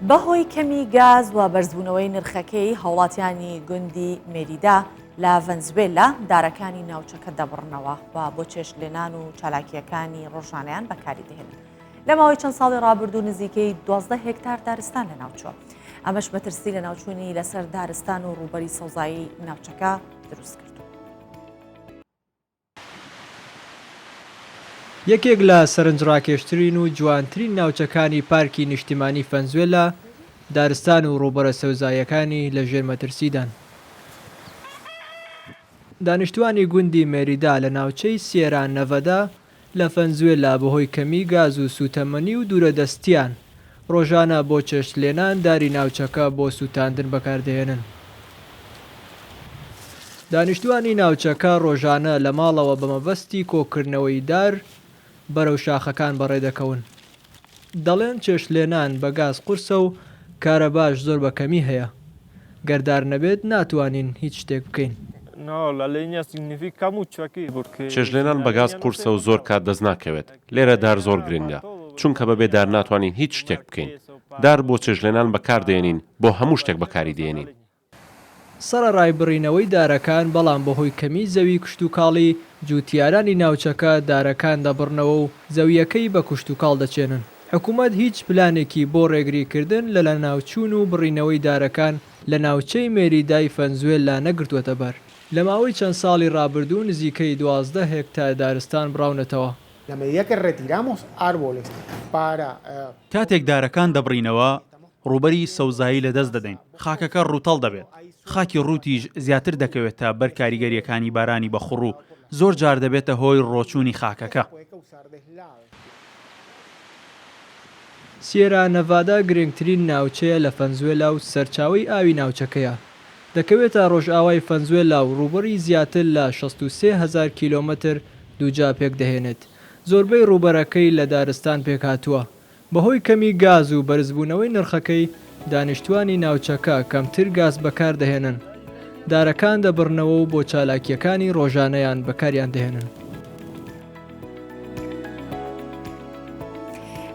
بەهۆی کەمی گاز و بەرزبوونەوەی نرخەکەی هاوڵاتیانی گوندی مێریدا لە ڤەنزوێلا دارەکانی ناوچەکە دەبڕنەوە و بۆ چێشتلێنان و چالاکیەکانی ڕۆژانەیان بەکاری دێنن. لە ماوەی چەند ساڵی ڕابردوو نزیکەی 12 هێکتار دارستان لە ناوچووە. ئەمەش مەترسی لە ناوچوونی لەسەر دارستان و ڕووبەری سەوزایی ناوچەکە دروست کرد. یەکێک لە سەرنجڕاکێشترین و جوانترین ناوچەکانی پارکی نیشتیمانی ڤەنزوێلا دارستان و ڕووبەرە سەوزاییەکانی لە ژێر مەترسیدان. دانیشتوانی گوندی مێریدا لە ناوچەی سێران نەڤەدا لە ڤەنزوێلا بەهۆی کەمی گاز و سوتەمەنی و دوورەدەستیان ڕۆژانە بۆ چێشتلێنان داری ناوچەکە بۆ سوتاندن بەکاردێنن. دانیشتوانی ناوچەکە ڕۆژانە لە ماڵەوە بەمەبەستی کۆکردنەوەی دار بەرەو شاخەکان بەڕێ دەکەون. دەڵێن چێشتلێنان بە گاز قورسە و کارە باش زۆر بە کەمی هەیە. گەردار نەبێت ناتوانین هیچ شتێک بکەین. چێژلێنان بە گاز قورسە و زۆر کات دەست ناکەوێت. لێرە دار زۆر گرنگە چونکە بەبێ دار ناتوانین هیچ شتێک بکەین. دار بۆ چێژلێنان بەکاردێنین بۆ هەموو شتێک بەکاری دێنین. سەرەڕای بڕینەوەی دارەکان بەڵام بەهۆی کەمی زەوی کشت و کاڵی جوتیارانی ناوچەکە دارەکان دەبڕنەوە و زەویەکەی بە کشت و کاڵ دەچێنن. حکوومەت هیچ پلانێکی بۆ ڕێگریکردن لە ناوچوون و بڕینەوەی دارەکان لە ناوچەی مێریدای ڤەنزوێلا نەگرتووەتە بەر. لە ماوەی چەند ساڵی ڕابردوو نزیکەی 12 هێکتار دارستان بڕاونەتەوە. کاتێک دارەکان دەبڕینەوە ڕوبەری سەوزایی لەدەست دەدەین، خاکەکە ڕووتەڵ دەبێت، خاکی ڕووتیش زیاتر دەکەوێت تا بەر کاریگەریەکانی بارانی بەخڕوو زۆر جار دەبێتە هۆی ڕۆچوونی خاکەکە. سیێرا نەڤادا گرنگترین ناوچەیە لە ڤەنزوێلا و سەرچاوەی ئاوی ناوچەکەیە. دەکەوێتە ڕۆژئاوای ڤەنزوێلا و ڕوبەری زیاتر لە 63,000 کیلۆمەتر دووجا پێک دەهێنێت. زۆربەی ڕوبەرەکەی لە دارستان پێکهاتووە. بەهۆی کەمی گاز و بەرزبوونەوەی نرخەکەی دانیشتوانی ناوچەکە کەمتر گاز بەکار دەهێنن. دارەکان دەبڕنەوە و بۆ چالاکیەکانی ڕۆژانەیان بەکاریان دەهێنن.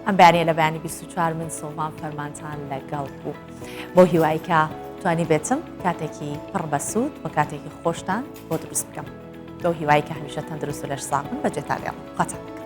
ئەم بەیانیە لە بەیانی 24 من سڵمان فەرمانتان لەگەڵ بوو. بۆ هیوایی کە توانی بێتم کاتێکی پڕ بەسوود بە کاتێکی خۆشتان بۆ دروست بکەم. بۆ هیوایی کە هەمیشە تەندروست و لەش ساغن بەجێتانێڵ خەتە.